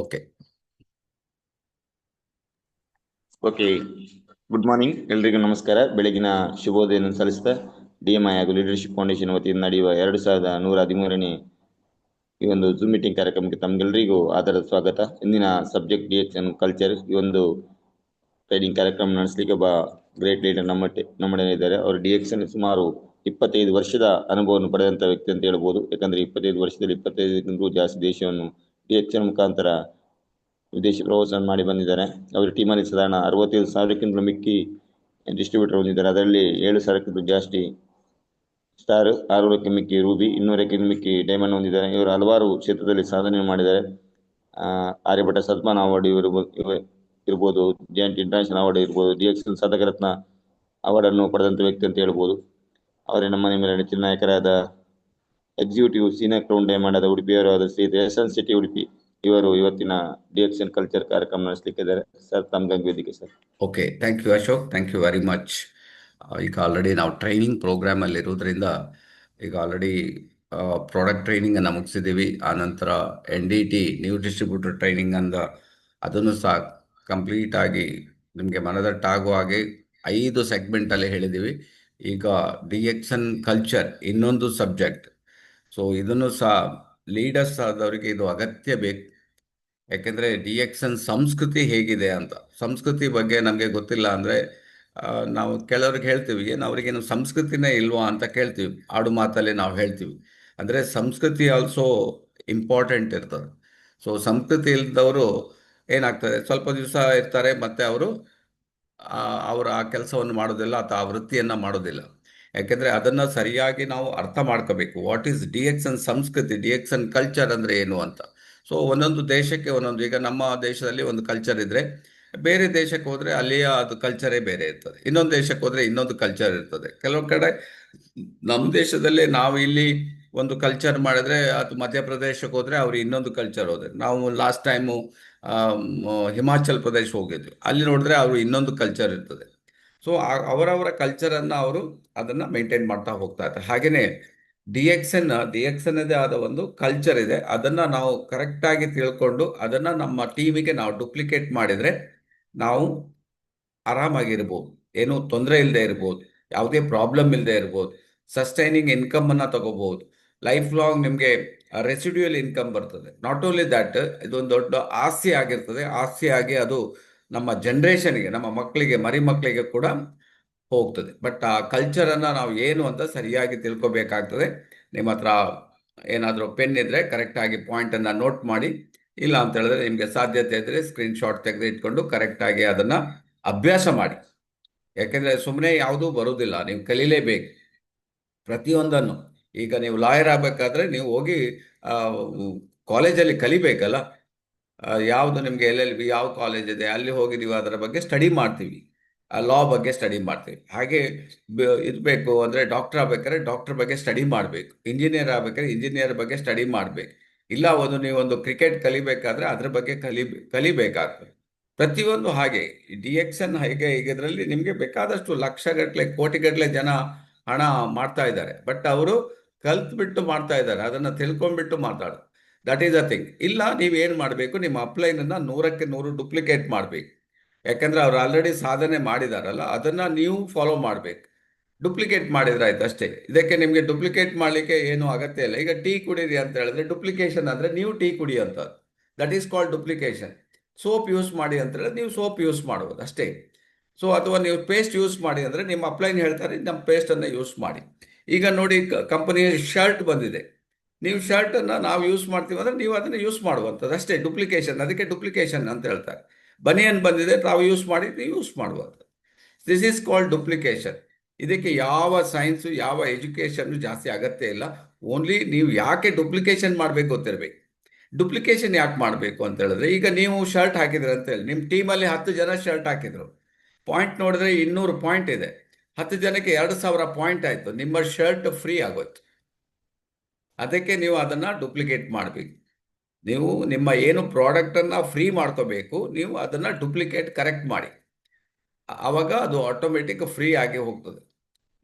Okay okay. Good morning, ಎಲ್ರಿಗೂ ನಮಸ್ಕಾರ. ಬೆಳಗಿನ ಶುಭೋದಯವನ್ನು ಸಲ್ಲಿಸ್ತಾ DMI ಹಾಗೂ ಲೀಡರ್ಶಿಪ್ ಫೌಂಡೇಶನ್ ವತಿಯಿಂದ ನಡೆಯುವ 2113ನೇ ಈ ಒಂದು ಝೂಮ್ ಮೀಟಿಂಗ್ ಕಾರ್ಯಕ್ರಮಕ್ಕೆ ತಮಗೆಲ್ಲರಿಗೂ ಆಧಾರದ ಸ್ವಾಗತ. ಇಂದಿನ ಸಬ್ಜೆಕ್ಟ್ DX ಕಲ್ಚರ್. ಈ ಒಂದು ಟ್ರೈನಿಂಗ್ ಕಾರ್ಯಕ್ರಮ ನಡೆಸಲಿಕ್ಕೆ ಒಬ್ಬ ಗ್ರೇಟ್ ಲೀಡರ್ ನಮ್ಮೊಡನೆ ಇದ್ದಾರೆ. ಅವರು DX ಸುಮಾರು 25 ವರ್ಷದ ಅನುಭವವನ್ನು ಪಡೆದಂಥ ವ್ಯಕ್ತಿ ಅಂತ ಹೇಳ್ಬೋದು. ಯಾಕಂದ್ರೆ 25 ವರ್ಷದಲ್ಲಿ 25ಕ್ಕಿಂತಲೂ ಜಾಸ್ತಿ ದೇಶವನ್ನು DX ಮುಖಾಂತರ ವಿದೇಶಿ ಪ್ರವಾಸವನ್ನು ಮಾಡಿ ಬಂದಿದ್ದಾರೆ. ಅವರ ಟೀಮಲ್ಲಿ ಸಾಧಾರಣ 65,000ಕ್ಕಿಂತಲೂ ಮಿಕ್ಕಿ ಡಿಸ್ಟ್ರಿಬ್ಯೂಟರ್ ಹೊಂದಿದ್ದಾರೆ. ಅದರಲ್ಲಿ 7,000ಕ್ಕಿಂತ ಜಾಸ್ತಿ ಸ್ಟಾರ್, 600ಕ್ಕೆ ಮಿಕ್ಕಿ ರೂಬಿ, 200ಕ್ಕೆ ಮಿಕ್ಕಿ ಡೈಮಂಡ್ ಹೊಂದಿದ್ದಾರೆ. ಇವರು ಹಲವಾರು ಕ್ಷೇತ್ರದಲ್ಲಿ ಸಾಧನೆ ಮಾಡಿದ್ದಾರೆ. ಆರ್ಯಭಟ ಸದ್ಮಾನ್ ಅವಾರ್ಡ್ ಇರ್ಬೋದು, ಜೆಎನ್ಟಿ ಇಂಟರ್ನ್ಯಾಷನಲ್ ಅವಾರ್ಡ್ ಇರ್ಬೋದು, DX ಸಾಧಕ ರತ್ನ ಅವಾರ್ಡ್ ಅನ್ನು ಪಡೆದಂತ ವ್ಯಕ್ತಿ ಅಂತ ಹೇಳ್ಬೋದು. ಅವರೇ ನಮ್ಮ ಮೇಲೆ ನೆಚ್ಚಿನ ನಾಯಕರಾದ ಎಕ್ಸಿಕ್ಯೂಟಿವ್ ಸೀನಿಯರ್ ಕ್ರೌನ್ ಡೈಮಂಡ್ ಆದ ಉಡುಪಿಯವರಾದ ಶ್ರೀ ಎಸ್ಎನ್ ಸಿಟಿ ಉಡುಪಿ ಇವರು ಇವತ್ತಿನ DX ಕಲ್ಚರ್ ಕಾರ್ಯಕ್ರಮ ನಡೆಸಲಿಕ್ಕಿದ್ದಾರೆ. ಸರ್, ತಮ್ಗಾಗಿ ವೇದಿಕೆ sir. Okay, thank you Ashok, thank you very much. ಈಗ ಆಲ್ರೆಡಿ ನಾವು ಟ್ರೈನಿಂಗ್ ಪ್ರೋಗ್ರಾಮಲ್ಲಿ ಇರೋದ್ರಿಂದ ಈಗ ಆಲ್ರೆಡಿ ಪ್ರಾಡಕ್ಟ್ ಟ್ರೈನಿಂಗನ್ನು ಮುಗಿಸಿದ್ದೀವಿ. ಆನಂತರ NDT ನ್ಯೂ ಡಿಸ್ಟ್ರಿಬ್ಯೂಟರ್ ಟ್ರೈನಿಂಗ್ ಅದನ್ನು ಸಹ ಕಂಪ್ಲೀಟ್ ಆಗಿ ನಿಮಗೆ ಮನದಟ್ಟಾಗುವ ಹಾಗೆ 5 ಸೆಗ್ಮೆಂಟಲ್ಲಿ ಹೇಳಿದ್ದೀವಿ. ಈಗ DX ಕಲ್ಚರ್ ಇನ್ನೊಂದು ಸಬ್ಜೆಕ್ಟ್. ಸೊ ಇದನ್ನು ಸಹ ಲೀಡರ್ಸ್ ಆದವರಿಗೆ ಇದು ಅಗತ್ಯ ಬೇಕು. ಯಾಕೆಂದರೆ DX ಸಂಸ್ಕೃತಿ ಹೇಗಿದೆ ಅಂತ, ಸಂಸ್ಕೃತಿ ಬಗ್ಗೆ ನಮಗೆ ಗೊತ್ತಿಲ್ಲ ಅಂದರೆ ನಾವು ಕೆಲವ್ರಿಗೆ ಹೇಳ್ತೀವಿ, ಏನು ಅವರಿಗೇನು ಸಂಸ್ಕೃತಿನೇ ಇಲ್ವಾ ಅಂತ ಕೇಳ್ತೀವಿ. ಆಡು ಮಾತಲ್ಲಿ ನಾವು ಹೇಳ್ತೀವಿ. ಅಂದರೆ ಸಂಸ್ಕೃತಿ ಆಲ್ಸೋ ಇಂಪಾರ್ಟೆಂಟ್ ಇರ್ತದೆ. ಸೊ ಸಂಸ್ಕೃತಿ ಇಲ್ಲದವರು ಏನಾಗ್ತದೆ, ಸ್ವಲ್ಪ ದಿವಸ ಇರ್ತಾರೆ, ಮತ್ತು ಅವರು ಅವರ ಆ ಕೆಲಸವನ್ನು ಮಾಡೋದಿಲ್ಲ ಅಥವಾ ಆ ವೃತ್ತಿಯನ್ನು ಮಾಡೋದಿಲ್ಲ. ಯಾಕೆಂದರೆ ಅದನ್ನು ಸರಿಯಾಗಿ ನಾವು ಅರ್ಥ ಮಾಡ್ಕೋಬೇಕು. ವಾಟ್ ಈಸ್ DX ಸಂಸ್ಕೃತಿ, DX ಕಲ್ಚರ್ ಅಂದರೆ ಏನು ಅಂತ. ಸೊ ಒಂದೊಂದು ದೇಶಕ್ಕೆ ಒಂದೊಂದು, ಈಗ ನಮ್ಮ ದೇಶದಲ್ಲಿ ಒಂದು ಕಲ್ಚರ್ ಇದ್ದರೆ ಬೇರೆ ದೇಶಕ್ಕೆ ಹೋದರೆ ಅಲ್ಲಿಯ ಅದು ಕಲ್ಚರೇ ಬೇರೆ ಇರ್ತದೆ. ಇನ್ನೊಂದು ದೇಶಕ್ಕೆ ಹೋದರೆ ಇನ್ನೊಂದು ಕಲ್ಚರ್ ಇರ್ತದೆ. ಕೆಲವು ಕಡೆ ನಮ್ಮ ದೇಶದಲ್ಲೇ ನಾವು ಇಲ್ಲಿ ಒಂದು ಕಲ್ಚರ್ ಮಾಡಿದ್ರೆ ಅದು ಮಧ್ಯಪ್ರದೇಶಕ್ಕೆ ಹೋದರೆ ಅವ್ರು ಇನ್ನೊಂದು ಕಲ್ಚರ್ ಹೋದರೆ, ನಾವು ಲಾಸ್ಟ್ ಟೈಮು ಹಿಮಾಚಲ್ ಪ್ರದೇಶ ಹೋಗಿದ್ವಿ, ಅಲ್ಲಿ ನೋಡಿದ್ರೆ ಅವರು ಇನ್ನೊಂದು ಕಲ್ಚರ್ ಇರ್ತದೆ. ಸೊ ಅವರವರ ಕಲ್ಚರನ್ನು ಅವರು ಅದನ್ನು ಮೇಂಟೈನ್ ಮಾಡ್ತಾ ಹೋಗ್ತಾ ಇರ್ತಾರೆ. ಹಾಗೆಯೇ DX ಅನ್ನದೇ ಆದ ಒಂದು ಕಲ್ಚರ್ ಇದೆ. ಅದನ್ನು ನಾವು ಕರೆಕ್ಟಾಗಿ ತಿಳ್ಕೊಂಡು ಅದನ್ನು ನಮ್ಮ ಟೀಮಿಗೆ ನಾವು ಡುಪ್ಲಿಕೇಟ್ ಮಾಡಿದರೆ ನಾವು ಆರಾಮಾಗಿರ್ಬೋದು, ಏನೂ ತೊಂದರೆ ಇಲ್ಲದೆ ಇರ್ಬೋದು, ಯಾವುದೇ ಪ್ರಾಬ್ಲಮ್ ಇಲ್ಲದೆ ಇರ್ಬೋದು, ಸಸ್ಟೈನಿಂಗ್ ಇನ್ಕಮನ್ನು ತಗೋಬಹುದು, ಲೈಫ್ ಲಾಂಗ್ ನಿಮಗೆ ರೆಸಿಡ್ಯೂಯಲ್ ಇನ್ಕಮ್ ಬರ್ತದೆ. ನಾಟ್ ಓನ್ಲಿ ದ್ಯಾಟ್, ಇದೊಂದು ದೊಡ್ಡ ಆಸ್ತಿ ಆಗಿರ್ತದೆ. ಆಸ್ತಿಯಾಗಿ ಅದು ನಮ್ಮ ಜನ್ರೇಷನ್ಗೆ, ನಮ್ಮ ಮಕ್ಕಳಿಗೆ, ಮರಿ ಮಕ್ಕಳಿಗೆ ಕೂಡ ಹೋಗ್ತದೆ. ಬಟ್ ಆ ಕಲ್ಚರನ್ನು ನಾವು ಏನು ಅಂತ ಸರಿಯಾಗಿ ತಿಳ್ಕೊಬೇಕಾಗ್ತದೆ. ನಿಮ್ಮ ಹತ್ರ ಏನಾದರೂ ಪೆನ್ ಇದ್ದರೆ ಕರೆಕ್ಟಾಗಿ ಪಾಯಿಂಟನ್ನು ನೋಟ್ ಮಾಡಿ, ಇಲ್ಲ ಅಂತ ಹೇಳಿದ್ರೆ ನಿಮಗೆ ಸಾಧ್ಯತೆ ಇದ್ದರೆ ಸ್ಕ್ರೀನ್ಶಾಟ್ ತೆಗೆದು ಇಟ್ಕೊಂಡು ಕರೆಕ್ಟಾಗಿ ಅದನ್ನು ಅಭ್ಯಾಸ ಮಾಡಿ. ಯಾಕೆಂದರೆ ಸುಮ್ಮನೆ ಯಾವುದೂ ಬರುವುದಿಲ್ಲ, ನೀವು ಕಲೀಲೇಬೇಕು ಪ್ರತಿಯೊಂದನ್ನು. ಈಗ ನೀವು ಲಾಯರ್ ಆಗಬೇಕಾದ್ರೆ ನೀವು ಹೋಗಿ ಕಾಲೇಜಲ್ಲಿ ಕಲಿಬೇಕಲ್ಲ. ಯಾವುದು ನಿಮಗೆ LLB ಯಾವ ಕಾಲೇಜ್ ಇದೆ ಅಲ್ಲಿ ಹೋಗಿ ನೀವು ಅದರ ಬಗ್ಗೆ ಸ್ಟಡಿ ಮಾಡ್ತೀವಿ, ಲಾ ಬಗ್ಗೆ ಸ್ಟಡಿ ಮಾಡ್ತೀವಿ. ಹಾಗೆ ಇರಬೇಕು ಅಂದರೆ ಡಾಕ್ಟರ್ ಆಗಬೇಕಾದ್ರೆ ಡಾಕ್ಟರ್ ಬಗ್ಗೆ ಸ್ಟಡಿ ಮಾಡಬೇಕು, ಇಂಜಿನಿಯರ್ ಆಗಬೇಕಾದ್ರೆ ಇಂಜಿನಿಯರ್ ಬಗ್ಗೆ ಸ್ಟಡಿ ಮಾಡಬೇಕು. ಇಲ್ಲ ನೀವೊಂದು ಕ್ರಿಕೆಟ್ ಕಲಿಬೇಕಾದ್ರೆ ಅದ್ರ ಬಗ್ಗೆ ಕಲಿಬೇಕಾಗ್ತದೆ. ಪ್ರತಿಯೊಂದು ಹಾಗೆ DX ಹೇಗೆ ಇದರಲ್ಲಿ ನಿಮಗೆ ಬೇಕಾದಷ್ಟು ಲಕ್ಷಗಟ್ಟಲೆ ಕೋಟಿಗಟ್ಟಲೆ ಜನ ಹಣ ಮಾಡ್ತಾ ಇದ್ದಾರೆ. ಬಟ್ ಅವರು ಕಲ್ತ್ಬಿಟ್ಟು ಮಾಡ್ತಾ ಇದ್ದಾರೆ, ಅದನ್ನು ತಿಳ್ಕೊಂಡ್ಬಿಟ್ಟು ಮಾತಾಡೋದು. That is a thing. ಇಲ್ಲ, ನೀವೇನು ಮಾಡಬೇಕು, ನಿಮ್ಮ ಅಪ್ಲೈನನ್ನು 100ಕ್ಕೆ 100 ಡುಪ್ಲಿಕೇಟ್ ಮಾಡಬೇಕು. ಯಾಕೆಂದರೆ ಅವ್ರು ಆಲ್ರೆಡಿ ಸಾಧನೆ ಮಾಡಿದಾರಲ್ಲ, ಅದನ್ನು ನೀವು ಫಾಲೋ ಮಾಡಬೇಕು. ಡುಪ್ಲಿಕೇಟ್ ಮಾಡಿದ್ರೆ ಆಯ್ತು ಅಷ್ಟೇ. ಇದಕ್ಕೆ ನಿಮಗೆ ಡುಪ್ಲಿಕೇಟ್ ಮಾಡಲಿಕ್ಕೆ ಏನೂ ಅಗತ್ಯ ಇಲ್ಲ. ಈಗ ಟೀ ಕುಡೀರಿ ಅಂತ ಹೇಳಿದ್ರೆ ಡುಪ್ಲಿಕೇಶನ್ ಅಂದರೆ ನೀವು ಟೀ ಕುಡಿಯುವಂಥದ್ದು, that is called duplication. Soap use ಮಾಡಿ ಅಂತ ಹೇಳಿದ್ರೆ ನೀವು ಸೋಪ್ ಯೂಸ್ ಮಾಡುವುದು ಅಷ್ಟೇ. ಸೊ ಅಥವಾ ನೀವು ಪೇಸ್ಟ್ ಯೂಸ್ ಮಾಡಿ ಅಂದರೆ ನಿಮ್ಮ ಅಪ್ಲೈನ್ ಹೇಳ್ತಾರೆ ನಮ್ಮ ಪೇಸ್ಟನ್ನು ಯೂಸ್ ಮಾಡಿ. ಈಗ ನೋಡಿ, ಕಂಪನಿಯ ಶರ್ಟ್ ಬಂದಿದೆ, ನೀವು ಶರ್ಟನ್ನು ನಾವು ಯೂಸ್ ಮಾಡ್ತೀವಿ ಅಂದರೆ ನೀವು ಅದನ್ನು ಯೂಸ್ ಮಾಡುವಂಥದ್ದು ಅಷ್ಟೇ. ಡುಪ್ಲಿಕೇಶನ್, ಅದಕ್ಕೆ ಡುಪ್ಲಿಕೇಶನ್ ಅಂತ ಹೇಳ್ತಾರೆ. ಬನಿಯನ್ ಬಂದಿದೆ, ತಾವು ಯೂಸ್ ಮಾಡಿ ನೀವು ಯೂಸ್ ಮಾಡುವಂಥದ್ದು. This is called duplication. ಇದಕ್ಕೆ ಯಾವ ಸೈನ್ಸು, ಯಾವ ಎಜುಕೇಷನ್ನು ಜಾಸ್ತಿ ಅಗತ್ಯ ಇಲ್ಲ. ಓನ್ಲಿ ನೀವು ಯಾಕೆ ಡುಪ್ಲಿಕೇಶನ್ ಮಾಡಬೇಕು ಗೊತ್ತಿರಬೇಕು. ಡುಪ್ಲಿಕೇಶನ್ ಯಾಕೆ ಮಾಡಬೇಕು ಅಂತ ಹೇಳಿದ್ರೆ, ಈಗ ನೀವು ಶರ್ಟ್ ಹಾಕಿದ್ರೆ ಅಂತ ಹೇಳಿ ನಿಮ್ಮ ಟೀಮಲ್ಲಿ 10 ಜನ ಶರ್ಟ್ ಹಾಕಿದ್ರು, ಪಾಯಿಂಟ್ ನೋಡಿದ್ರೆ 200 ಪಾಯಿಂಟ್ ಇದೆ, 10 ಜನಕ್ಕೆ 2,000 ಪಾಯಿಂಟ್ ಆಯಿತು, ನಿಮ್ಮ ಶರ್ಟ್ ಫ್ರೀ ಆಗೋಯ್ತು. ಅದಕ್ಕೆ ನೀವು ಅದನ್ನು ಡುಪ್ಲಿಕೇಟ್ ಮಾಡಬೇಕು. ನೀವು ನಿಮ್ಮ ಏನು ಪ್ರಾಡಕ್ಟನ್ನು ಫ್ರೀ ಮಾಡ್ಕೋಬೇಕು, ನೀವು ಅದನ್ನು ಡುಪ್ಲಿಕೇಟ್ ಕರೆಕ್ಟ್ ಮಾಡಿ, ಆವಾಗ ಅದು ಆಟೋಮೆಟಿಕ್ ಫ್ರೀ ಆಗಿ ಹೋಗ್ತದೆ.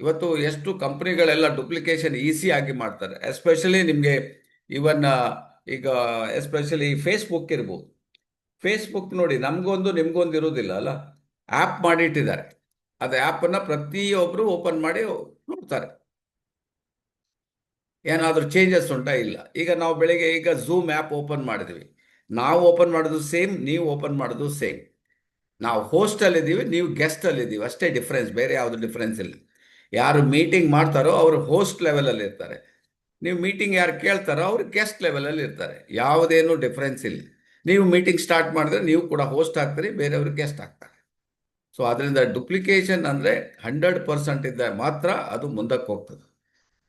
ಇವತ್ತು ಎಷ್ಟು ಕಂಪ್ನಿಗಳೆಲ್ಲ ಡುಪ್ಲಿಕೇಶನ್ ಈಸಿ ಆಗಿ ಮಾಡ್ತಾರೆ. ಎಸ್ಪೆಷಲಿ ನಿಮಗೆ ಇವನ್ ಈಗ ಎಸ್ಪೆಷಲಿ ಫೇಸ್ಬುಕ್ ಇರ್ಬೋದು. ಫೇಸ್ಬುಕ್ ನೋಡಿ, ನಮಗೊಂದು ನಿಮ್ಗೊಂದು ಇರೋದಿಲ್ಲ ಅಲ್ಲ, ಆ್ಯಪ್ ಮಾಡಿಟ್ಟಿದ್ದಾರೆ. ಅದು ಆ್ಯಪನ್ನು ಪ್ರತಿಯೊಬ್ಬರು ಓಪನ್ ಮಾಡಿ ನೋಡ್ತಾರೆ. ಏನಾದರೂ ಚೇಂಜಸ್ ಉಂಟಾ? ಇಲ್ಲ. ಈಗ ನಾವು ಬೆಳಿಗ್ಗೆ ಈಗ ಝೂಮ್ ಆ್ಯಪ್ ಓಪನ್ ಮಾಡಿದ್ವಿ, ನಾವು ಓಪನ್ ಮಾಡೋದು ಸೇಮ್, ನೀವು ಓಪನ್ ಮಾಡೋದು ಸೇಮ್. ನಾವು ಹೋಸ್ಟಲ್ಲಿದ್ದೀವಿ, ನೀವು ಗೆಸ್ಟಲ್ಲಿದ್ದೀವಿ, ಅಷ್ಟೇ ಡಿಫ್ರೆನ್ಸ್, ಬೇರೆ ಯಾವುದು ಡಿಫ್ರೆನ್ಸ್ ಇಲ್ಲ. ಯಾರು ಮೀಟಿಂಗ್ ಮಾಡ್ತಾರೋ ಅವರು ಹೋಸ್ಟ್ ಲೆವೆಲಲ್ಲಿ ಇರ್ತಾರೆ, ನೀವು ಮೀಟಿಂಗ್ ಯಾರು ಕೇಳ್ತಾರೋ ಅವರು ಗೆಸ್ಟ್ ಲೆವೆಲಲ್ಲಿ ಇರ್ತಾರೆ. ಯಾವುದೇನು ಡಿಫ್ರೆನ್ಸ್ ಇಲ್ಲ. ನೀವು ಮೀಟಿಂಗ್ ಸ್ಟಾರ್ಟ್ ಮಾಡಿದ್ರೆ ನೀವು ಕೂಡ ಹೋಸ್ಟ್ ಆಗ್ತೀರಿ, ಬೇರೆಯವರು ಗೆಸ್ಟ್ ಆಗ್ತಾರೆ. ಸೊ ಅದರಿಂದ ಡುಪ್ಲಿಕೇಶನ್ ಅಂದರೆ 100% ಇದ್ದರೆ ಮಾತ್ರ ಅದು ಮುಂದಕ್ಕೆ ಹೋಗ್ತದೆ.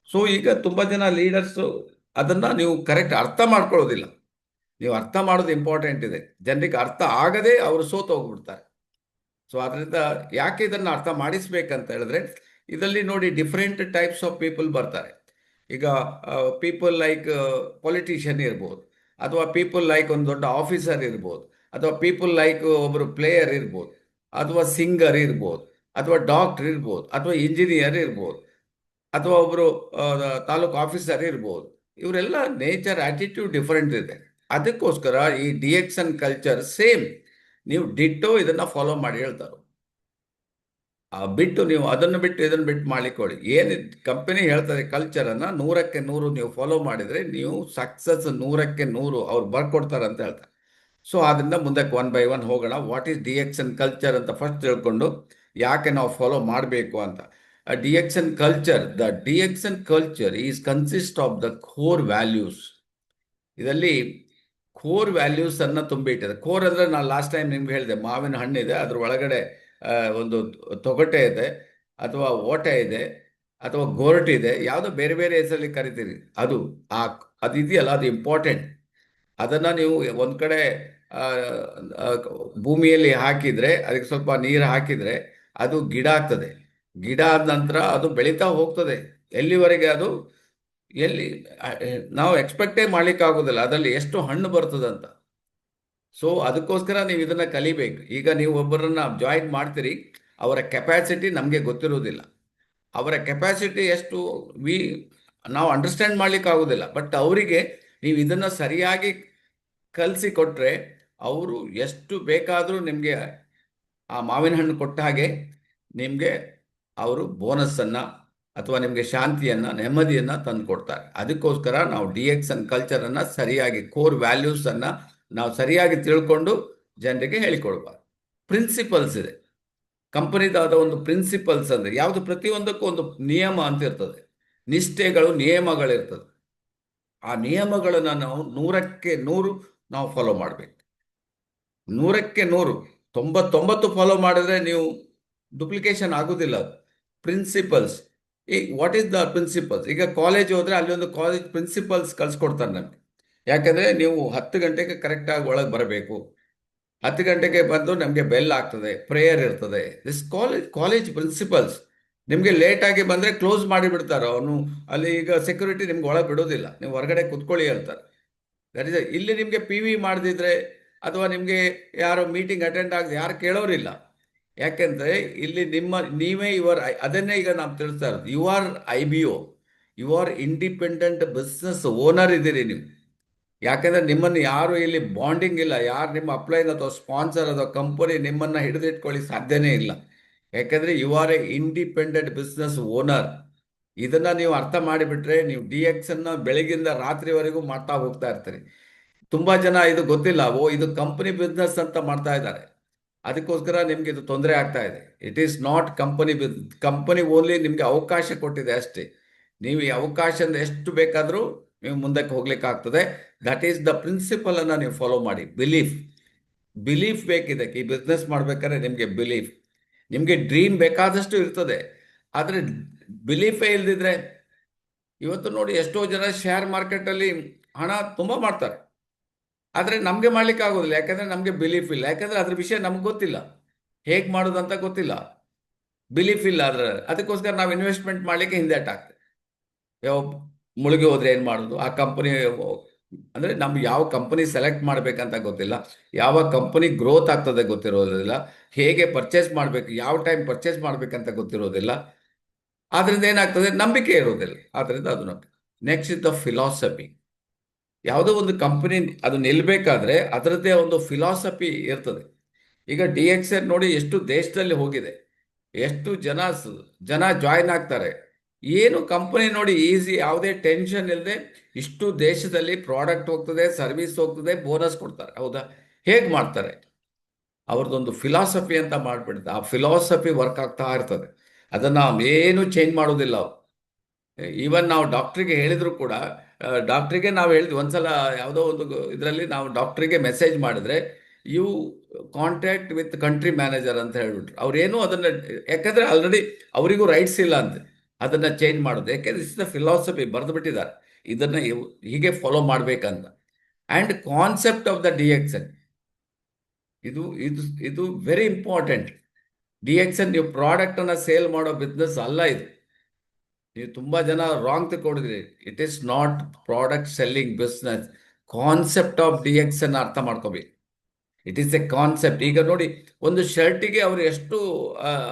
ಸೊ ಈಗ ತುಂಬ ಜನ ಲೀಡರ್ಸು ಅದನ್ನು ನೀವು ಕರೆಕ್ಟ್ ಅರ್ಥ ಮಾಡ್ಕೊಳ್ಳೋದಿಲ್ಲ. ನೀವು ಅರ್ಥ ಮಾಡೋದು ಇಂಪಾರ್ಟೆಂಟ್ ಇದೆ. ಜನರಿಗೆ ಅರ್ಥ ಆಗದೆ ಅವರು ಸೋತು ಹೋಗ್ಬಿಡ್ತಾರೆ. ಸೊ ಅದರಿಂದ ಯಾಕೆ ಇದನ್ನು ಅರ್ಥ ಮಾಡಿಸ್ಬೇಕಂತ ಹೇಳಿದ್ರೆ, ಇದರಲ್ಲಿ ನೋಡಿ ಡಿಫ್ರೆಂಟ್ ಟೈಪ್ಸ್ ಆಫ್ ಪೀಪಲ್ ಬರ್ತಾರೆ. ಈಗ ಪೀಪಲ್ ಲೈಕ್ ಪೊಲಿಟಿಷಿಯನ್ ಇರ್ಬೋದು, ಅಥವಾ ಪೀಪಲ್ ಲೈಕ್ ಒಂದು ದೊಡ್ಡ ಆಫೀಸರ್ ಇರ್ಬೋದು, ಅಥವಾ ಪೀಪಲ್ ಲೈಕ್ ಒಬ್ಬರು ಪ್ಲೇಯರ್ ಇರ್ಬೋದು, ಅಥವಾ ಸಿಂಗರ್ ಇರ್ಬೋದು, ಅಥವಾ ಡಾಕ್ಟರ್ ಇರ್ಬೋದು, ಅಥವಾ ಇಂಜಿನಿಯರ್ ಇರ್ಬೋದು, ಅಥವಾ ಒಬ್ಬರು ತಾಲೂಕು ಆಫೀಸರ್ ಇರ್ಬೋದು. ಇವರೆಲ್ಲ ನೇಚರ್ ಆಟಿಟ್ಯೂಡ್ ಡಿಫರೆಂಟ್ ಇದೆ. ಅದಕ್ಕೋಸ್ಕರ ಈ ಡಿಎಕ್ಸನ್ ಕಲ್ಚರ್ ಸೇಮ್, ನೀವು ಡಿಟ್ಟೋ ಇದನ್ನು ಫಾಲೋ ಮಾಡಿ ಹೇಳ್ತಾರೆ. ಬಿಟ್ಟು ನೀವು ಅದನ್ನು ಬಿಟ್ಟು ಇದನ್ನು ಬಿಟ್ಟು ಮಾಡಿಕೊಳ್ಳಿ. ಏನು ಕಂಪನಿ ಹೇಳ್ತಾರೆ ಕಲ್ಚರನ್ನು 100ಕ್ಕೆ 100 ನೀವು ಫಾಲೋ ಮಾಡಿದರೆ ನೀವು ಸಕ್ಸಸ್ 100ಕ್ಕೆ 100 ಅವ್ರು ಬರ್ಕೊಡ್ತಾರೆ ಅಂತ ಹೇಳ್ತಾರೆ. ಸೊ ಅದರಿಂದ ಮುಂದಕ್ಕೆ 1 by 1 ಹೋಗೋಣ. ವಾಟ್ ಈಸ್ ಡಿಎಕ್ಸನ್ ಕಲ್ಚರ್ ಅಂತ ಫಸ್ಟ್ ತಿಳ್ಕೊಂಡು ಯಾಕೆ ನಾವು ಫಾಲೋ ಮಾಡಬೇಕು ಅಂತ. Dixon culture is consist of the core values. ಇದರಲ್ಲಿ ಕೋರ್ ವ್ಯಾಲ್ಯೂಸ್ ಅನ್ನು ತುಂಬಿಟ್ಟಿದೆ. ಕೋರ್ ಅಂದರೆ ನಾನು ಲಾಸ್ಟ್ ಟೈಮ್ ನಿಮ್ಗೆ ಹೇಳಿದೆ, ಮಾವಿನ ಹಣ್ಣಿದೆ, ಅದ್ರ ಒಳಗಡೆ ಒಂದು ತೊಗಟೆ ಇದೆ, ಅಥವಾ ಓಟೆ ಇದೆ, ಅಥವಾ ಗೋರಟಿದೆ, ಯಾವುದೋ ಬೇರೆ ಬೇರೆ ಹೆಸರಲ್ಲಿ ಕರಿತೀರಿ. ಅದು ಇದೆಯಲ್ಲ, ಅದು ಇಂಪಾರ್ಟೆಂಟ್. ಅದನ್ನು ನೀವು ಒಂದು ಕಡೆ ಭೂಮಿಯಲ್ಲಿ ಹಾಕಿದರೆ, ಅದಕ್ಕೆ ಸ್ವಲ್ಪ ನೀರು ಹಾಕಿದರೆ ಅದು ಗಿಡ ಆಗ್ತದೆ. ಗಿಡ ಆದ ನಂತರ ಅದು ಬೆಳೀತಾ ಹೋಗ್ತದೆ. ಎಲ್ಲಿವರೆಗೆ ಅದು ನಾವು ಎಕ್ಸ್ಪೆಕ್ಟೇ ಮಾಡ್ಲಿಕ್ಕಾಗೋದಿಲ್ಲ ಅದರಲ್ಲಿ ಎಷ್ಟು ಹಣ್ಣು ಬರ್ತದಂತ. ಸೊ ಅದಕ್ಕೋಸ್ಕರ ನೀವು ಇದನ್ನು ಕಲಿಬೇಕು. ಈಗ ನೀವು ಒಬ್ಬರನ್ನ ಜಾಯಿನ್ ಮಾಡ್ತೀರಿ, ಅವರ ಕೆಪಾಸಿಟಿ ನಮಗೆ ಗೊತ್ತಿರೋದಿಲ್ಲ. ಅವರ ಕೆಪಾಸಿಟಿ ಎಷ್ಟು ನಾವು ಅಂಡರ್ಸ್ಟ್ಯಾಂಡ್ ಮಾಡ್ಲಿಕ್ಕಾಗೋದಿಲ್ಲ. ಬಟ್ ಅವರಿಗೆ ನೀವು ಇದನ್ನು ಸರಿಯಾಗಿ ಕಲಿಸಿಕೊಟ್ರೆ ಅವರು ಎಷ್ಟು ಬೇಕಾದರೂ ನಿಮಗೆ ಆ ಮಾವಿನ ಹಣ್ಣು ಕೊಟ್ಟ ಹಾಗೆ ನಿಮಗೆ ಅವರು ಬೋನಸ್ಸನ್ನು ಅಥವಾ ನಿಮಗೆ ಶಾಂತಿಯನ್ನು, ನೆಮ್ಮದಿಯನ್ನು ತಂದು ಕೊಡ್ತಾರೆ. ಅದಕ್ಕೋಸ್ಕರ ನಾವು ಡಿಎಕ್ಸನ್ ಕಲ್ಚರನ್ನು ಸರಿಯಾಗಿ, ಕೋರ್ ವ್ಯಾಲ್ಯೂಸನ್ನು ನಾವು ಸರಿಯಾಗಿ ತಿಳ್ಕೊಂಡು ಜನರಿಗೆ ಹೇಳಿಕೊಡ್ಬಾರ್ದು. ಪ್ರಿನ್ಸಿಪಲ್ಸ್ ಇದೆ, ಕಂಪನಿದಾದ ಒಂದು ಪ್ರಿನ್ಸಿಪಲ್ಸ್ ಅಂದರೆ ಯಾವುದು, ಪ್ರತಿಯೊಂದಕ್ಕೂ ಒಂದು ನಿಯಮ ಅಂತ ಇರ್ತದೆ, ನಿಷ್ಠೆಗಳು, ನಿಯಮಗಳಿರ್ತದೆ. ಆ ನಿಯಮಗಳನ್ನು ನಾವು 100ಕ್ಕೆ 100 ನಾವು ಫಾಲೋ ಮಾಡಬೇಕು. 100ಕ್ಕೆ 100, 99 ಫಾಲೋ ಮಾಡಿದ್ರೆ ನೀವು ಡುಪ್ಲಿಕೇಶನ್ ಆಗೋದಿಲ್ಲ. ಪ್ರಿನ್ಸಿಪಲ್ಸ್, ಈಗ ವಾಟ್ ಈಸ್ ದ ಪ್ರಿನ್ಸಿಪಲ್ಸ್? ಈಗ ಕಾಲೇಜ್ ಹೋದರೆ ಅಲ್ಲಿ ಒಂದು ಕಾಲೇಜ್ ಪ್ರಿನ್ಸಿಪಲ್ಸ್ ಕಲಿಸ್ಕೊಡ್ತಾರೆ ನಮಗೆ. ಯಾಕಂದರೆ ನೀವು 10 ಗಂಟೆಗೆ ಕರೆಕ್ಟಾಗಿ ಒಳಗೆ ಬರಬೇಕು. 10 ಗಂಟೆಗೆ ಬಂದು ನಮಗೆ ಬೆಲ್ ಆಗ್ತದೆ, ಪ್ರೇಯರ್ ಇರ್ತದೆ. This college principles. ನಿಮಗೆ ಲೇಟಾಗಿ ಬಂದರೆ ಕ್ಲೋಸ್ ಮಾಡಿಬಿಡ್ತಾರೆ ಅವನು. ಅಲ್ಲಿ ಈಗ ಸೆಕ್ಯೂರಿಟಿ ನಿಮ್ಗೆ ಒಳಗೆ ಬಿಡೋದಿಲ್ಲ, ನೀವು ಹೊರಗಡೆ ಕುತ್ಕೊಳ್ಳಿ ಹೇಳ್ತಾರೆ. ದಟ್ ಇಸ್ ಇಲ್ಲಿ ನಿಮಗೆ ಪಿ ವಿ ಮಾಡದಿದ್ರೆ, ಅಥವಾ ನಿಮಗೆ ಯಾರೋ ಮೀಟಿಂಗ್ ಅಟೆಂಡ್ ಆಗದೆ ಯಾರು ಕೇಳೋರಿಲ್ಲ. ಯಾಕೆಂದರೆ ಇಲ್ಲಿ ನೀವೇ ಅದನ್ನೇ ಈಗ ನಾವು ತಿಳಿಸ್ತಾ ಇರೋದು, you are IBO, you are independent business owner ಇದ್ದೀರಿ ನೀವು. ಯಾಕೆಂದರೆ ನಿಮ್ಮನ್ನು ಯಾರು ಇಲ್ಲಿ ಬಾಂಡಿಂಗ್ ಇಲ್ಲ, ಯಾರು ನಿಮ್ಮ ಅಪ್ಲೈನ್ ಅಥವಾ ಸ್ಪಾನ್ಸರ್ ಅಥವಾ ಕಂಪನಿ ನಿಮ್ಮನ್ನು ಹಿಡಿದಿಟ್ಕೊಳ್ಳಿ ಸಾಧ್ಯನೇ ಇಲ್ಲ. ಯಾಕೆಂದರೆ you are a independent business owner. ಇದನ್ನು ನೀವು ಅರ್ಥ ಮಾಡಿಬಿಟ್ರೆ ನೀವು DXನ್ನು ಬೆಳಗಿಂದ ರಾತ್ರಿವರೆಗೂ ಮಾಡ್ತಾ ಹೋಗ್ತಾ ಇರ್ತೀರಿ. ತುಂಬ ಜನ ಇದು ಗೊತ್ತಿಲ್ಲ, ಇದು ಕಂಪನಿ ಬಿಸ್ನೆಸ್ ಅಂತ ಮಾಡ್ತಾ ಇದ್ದಾರೆ. ಅದಕ್ಕೋಸ್ಕರ ನಿಮ್ಗೆ ಇದು ತೊಂದರೆ ಆಗ್ತಾ ಇದೆ. It is not company only ನಿಮಗೆ ಅವಕಾಶ ಕೊಟ್ಟಿದೆ ಅಷ್ಟೇ. ನೀವು ಈ ಅವಕಾಶದಿಂದ ಎಷ್ಟು ಬೇಕಾದರೂ ನೀವು ಮುಂದಕ್ಕೆ ಹೋಗ್ಲಿಕ್ಕಾಗ್ತದೆ. ದಟ್ ಈಸ್ ದ ಪ್ರಿನ್ಸಿಪಲನ್ನು ನೀವು ಫಾಲೋ ಮಾಡಿ. ಬಿಲೀಫ್ ಬೇಕಿದೆ. ಈ ಬಿಸ್ನೆಸ್ ಮಾಡ್ಬೇಕಾದ್ರೆ ನಿಮಗೆ ಬಿಲೀಫ್, ನಿಮಗೆ ಡ್ರೀಮ್ ಬೇಕಾದಷ್ಟು ಇರ್ತದೆ, ಆದರೆ ಬಿಲೀಫೇ ಇಲ್ದಿದ್ರೆ, ಇವತ್ತು ನೋಡಿ ಎಷ್ಟೋ ಜನ ಶೇರ್ ಮಾರ್ಕೆಟಲ್ಲಿ ಹಣ ತುಂಬ ಮಾಡ್ತಾರೆ, ಆದರೆ ನಮಗೆ ಮಾಡ್ಲಿಕ್ಕೆ ಆಗೋದಿಲ್ಲ. ಯಾಕಂದರೆ ನಮಗೆ ಬಿಲೀಫ್ ಇಲ್ಲ. ಯಾಕಂದರೆ ಅದ್ರ ವಿಷಯ ನಮ್ಗೆ ಗೊತ್ತಿಲ್ಲ, ಹೇಗೆ ಮಾಡೋದಂತ ಗೊತ್ತಿಲ್ಲ, ಬಿಲೀಫ್ ಇಲ್ಲ ಅದಕ್ಕೋಸ್ಕರ ನಾವು ಇನ್ವೆಸ್ಟ್ಮೆಂಟ್ ಮಾಡಲಿಕ್ಕೆ ಹಿಂದೇಟಾಗ್ತದೆ. ಯಾವ ಮುಳುಗಿ ಹೋದ್ರೆ ಏನು ಮಾಡೋದು? ಆ ಕಂಪನಿ ಅಂದರೆ ನಮ್ಗೆ ಯಾವ ಕಂಪನಿ ಸೆಲೆಕ್ಟ್ ಮಾಡಬೇಕಂತ ಗೊತ್ತಿಲ್ಲ, ಯಾವ ಕಂಪನಿ ಗ್ರೋತ್ ಆಗ್ತದೆ ಗೊತ್ತಿರೋದಿಲ್ಲ, ಹೇಗೆ ಪರ್ಚೇಸ್ ಮಾಡಬೇಕು, ಯಾವ ಟೈಮ್ ಪರ್ಚೇಸ್ ಮಾಡಬೇಕಂತ ಗೊತ್ತಿರೋದಿಲ್ಲ. ಆದ್ದರಿಂದ ಏನಾಗ್ತದೆ, ನಂಬಿಕೆ ಇರೋದಿಲ್ಲ. ಆದ್ದರಿಂದ ಅದು ನಂಬಿಕೆ. Next is the philosophy. ಯಾವುದೋ ಒಂದು ಕಂಪನಿ ಅದು ನಿಲ್ಬೇಕಾದ್ರೆ ಅದರದ್ದೇ ಒಂದು ಫಿಲಾಸಫಿ ಇರ್ತದೆ. ಈಗ ಡಿ ಎಕ್ಸ್ ಎನ್ ನೋಡಿ ಎಷ್ಟು ದೇಶದಲ್ಲಿ ಹೋಗಿದೆ, ಎಷ್ಟು ಜನ ಜಾಯ್ನ್ ಆಗ್ತಾರೆ. ಏನು ಕಂಪನಿ ನೋಡಿ ಈಸಿ, ಯಾವುದೇ ಟೆನ್ಷನ್ ಇಲ್ಲದೆ ಇಷ್ಟು ದೇಶದಲ್ಲಿ ಪ್ರಾಡಕ್ಟ್ ಹೋಗ್ತದೆ, ಸರ್ವಿಸ್ ಹೋಗ್ತದೆ, ಬೋನಸ್ ಕೊಡ್ತಾರೆ. ಹೌದಾ? ಹೇಗೆ ಮಾಡ್ತಾರೆ? ಅವ್ರದ್ದೊಂದು ಫಿಲಾಸಫಿ ಅಂತ ಮಾಡಿಬಿಡುತ್ತೆ. ಆ ಫಿಲಾಸಫಿ ವರ್ಕ್ ಆಗ್ತಾ ಇರ್ತದೆ. ಅದನ್ನು ಏನು ಚೇಂಜ್ ಮಾಡೋದಿಲ್ಲ ಅವ್ರು. ಈವನ್ ನಾವು ಡಾಕ್ಟ್ರಿಗೆ ಹೇಳಿದ್ರು ಕೂಡ, ಡಾಕ್ಟ್ರಿಗೆ ನಾವು ಹೇಳಿದ್ವಿ ಒಂದ್ಸಲ, ಯಾವುದೋ ಒಂದು ಇದರಲ್ಲಿ ನಾವು ಡಾಕ್ಟ್ರಿಗೆ ಮೆಸೇಜ್ ಮಾಡಿದ್ರೆ, you contact with country manager ಅಂತ ಹೇಳ್ಬಿಟ್ರು. ಅವ್ರೇನು ಅದನ್ನು, ಯಾಕಂದ್ರೆ ಆಲ್ರೆಡಿ ಅವರಿಗೂ ರೈಟ್ಸ್ ಇಲ್ಲ ಅಂತ ಅದನ್ನು ಚೇಂಜ್ ಮಾಡೋದು. ಯಾಕೆಂದ್ರೆ ಇಸ್ ದ ಫಿಲಾಸಫಿ ಬರೆದು ಬಿಟ್ಟಿದ್ದಾರೆ, ಇದನ್ನು ಹೀಗೆ ಫಾಲೋ ಮಾಡಬೇಕಂತ. And concept of the D X N, ಇದು ಇದು ಇದು very important. D X N ನೀವು ಪ್ರಾಡಕ್ಟನ್ನು ಸೇಲ್ ಮಾಡೋ ಬಿಸ್ನೆಸ್ ಅಲ್ಲ ಇದು. ನೀವು ತುಂಬ ಜನ ರಾಂಗ್ ತಿಳ್ಕೊಂಡಿದ್ರಿ. It is not product selling business. Concept of D X ಅನ್ನು ಅರ್ಥ ಮಾಡ್ಕೋಬೇಕು. It is a concept. ಈಗ ನೋಡಿ, ಒಂದು ಶರ್ಟಿಗೆ ಅವರು ಎಷ್ಟು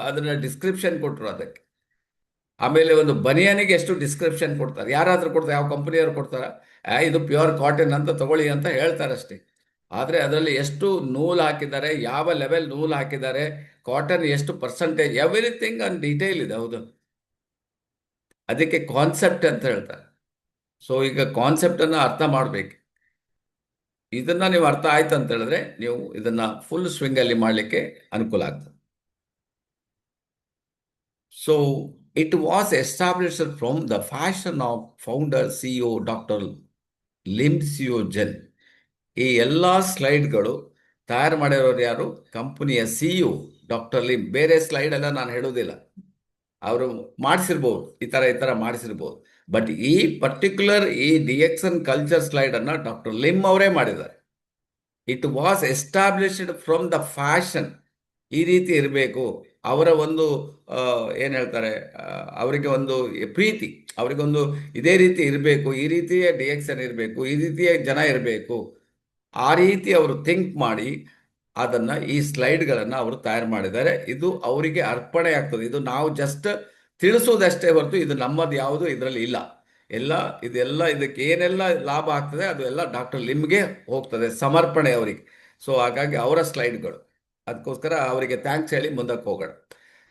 ಅದನ್ನ ಡಿಸ್ಕ್ರಿಪ್ಷನ್ ಕೊಟ್ಟರು ಅದಕ್ಕೆ. ಆಮೇಲೆ ಒಂದು ಬನಿಯನಿಗೆ ಎಷ್ಟು ಡಿಸ್ಕ್ರಿಪ್ಷನ್ ಕೊಡ್ತಾರೆ. ಯಾರಾದರೂ ಕೊಡ್ತಾರೆ? ಯಾವ ಕಂಪನಿಯವರು ಕೊಡ್ತಾರ? ಇದು ಪ್ಯೂರ್ ಕಾಟನ್ ಅಂತ ತಗೊಳ್ಳಿ ಅಂತ ಹೇಳ್ತಾರೆ ಅಷ್ಟೇ. ಆದರೆ ಅದರಲ್ಲಿ ಎಷ್ಟು ನೂಲು ಹಾಕಿದ್ದಾರೆ, ಯಾವ ಲೆವೆಲ್ ನೂಲು ಹಾಕಿದ್ದಾರೆ, ಕಾಟನ್ ಎಷ್ಟು ಪರ್ಸೆಂಟೇಜ್, ಎವ್ರಿಥಿಂಗ್ ಅನ್ ಡೀಟೇಲ್ ಇದೆ. ಹೌದು, ಅದಕ್ಕೆ ಕಾನ್ಸೆಪ್ಟ್ ಅಂತ ಹೇಳ್ತಾರೆ. ಸೊ ಈಗ ಕಾನ್ಸೆಪ್ಟನ್ನು ಅರ್ಥ ಮಾಡಬೇಕು. ಇದನ್ನ ನೀವು ಅರ್ಥ ಆಯ್ತು ಅಂತ ಹೇಳಿದ್ರೆ ನೀವು ಇದನ್ನ ಫುಲ್ ಸ್ವಿಂಗ್ ಅಲ್ಲಿ ಮಾಡಲಿಕ್ಕೆ ಅನುಕೂಲ ಆಗ್ತದೆ. So it was established from the fashion of founder CEO doctor Lim Siow Jin. ಈ ಎಲ್ಲ ಸ್ಲೈಡ್ಗಳು ತಯಾರು ಮಾಡಿರೋರು ಯಾರು? ಕಂಪನಿಯ ಸಿಇಒ ಡಾಕ್ಟರ್ ಲಿಮ್. ಬೇರೆ ಸ್ಲೈಡ್ ಎಲ್ಲ ನಾನು ಹೇಳೋದಿಲ್ಲ, ಅವರು ಮಾಡಿಸಿರ್ಬೋದು, ಈ ಥರ ಮಾಡಿಸಿರ್ಬೋದು. ಬಟ್ ಈ ಪರ್ಟಿಕ್ಯುಲರ್ ಈ D X N culture slide ಅನ್ನ ಡಾಕ್ಟರ್ ಲಿಮ್ ಅವರೇ ಮಾಡಿದ್ದಾರೆ. It was established from the fashion. ಈ ರೀತಿ ಇರಬೇಕು ಅವರ ಒಂದು ಏನು ಹೇಳ್ತಾರೆ, ಅವರಿಗೆ ಒಂದು ಪ್ರೀತಿ, ಅವರಿಗೊಂದು ಇದೇ ರೀತಿ ಇರಬೇಕು, ಈ ರೀತಿಯ ಡಿ ಎಕ್ಸ್ ಎನ್ ಇರಬೇಕು, ಈ ರೀತಿಯ ಜನ ಇರಬೇಕು. ಆ ರೀತಿ ಅವರು ಥಿಂಕ್ ಮಾಡಿ ಅದನ್ನು, ಈ ಸ್ಲೈಡ್ಗಳನ್ನು ಅವರು ತಯಾರು ಮಾಡಿದ್ದಾರೆ. ಇದು ಅವರಿಗೆ ಅರ್ಪಣೆ ಆಗ್ತದೆ. ಇದು ನಾವು ಜಸ್ಟ್ ತಿಳಿಸೋದಷ್ಟೇ ಹೊರತು ಇದು ನಮ್ಮದು ಯಾವುದು ಇದರಲ್ಲಿ ಇಲ್ಲ. ಇದೆಲ್ಲ ಇದಕ್ಕೆ ಏನೆಲ್ಲ ಲಾಭ ಆಗ್ತದೆ ಅದು ಎಲ್ಲ ಡಾಕ್ಟರ್ ಲಿಮ್ಗೆ ಹೋಗ್ತದೆ, ಸಮರ್ಪಣೆ ಅವರಿಗೆ. ಸೊ ಹಾಗಾಗಿ ಅವರ ಸ್ಲೈಡ್ಗಳು, ಅದಕ್ಕೋಸ್ಕರ ಅವರಿಗೆ ಥ್ಯಾಂಕ್ಸ್ ಹೇಳಿ ಮುಂದಕ್ಕೆ ಹೋಗೋಣ.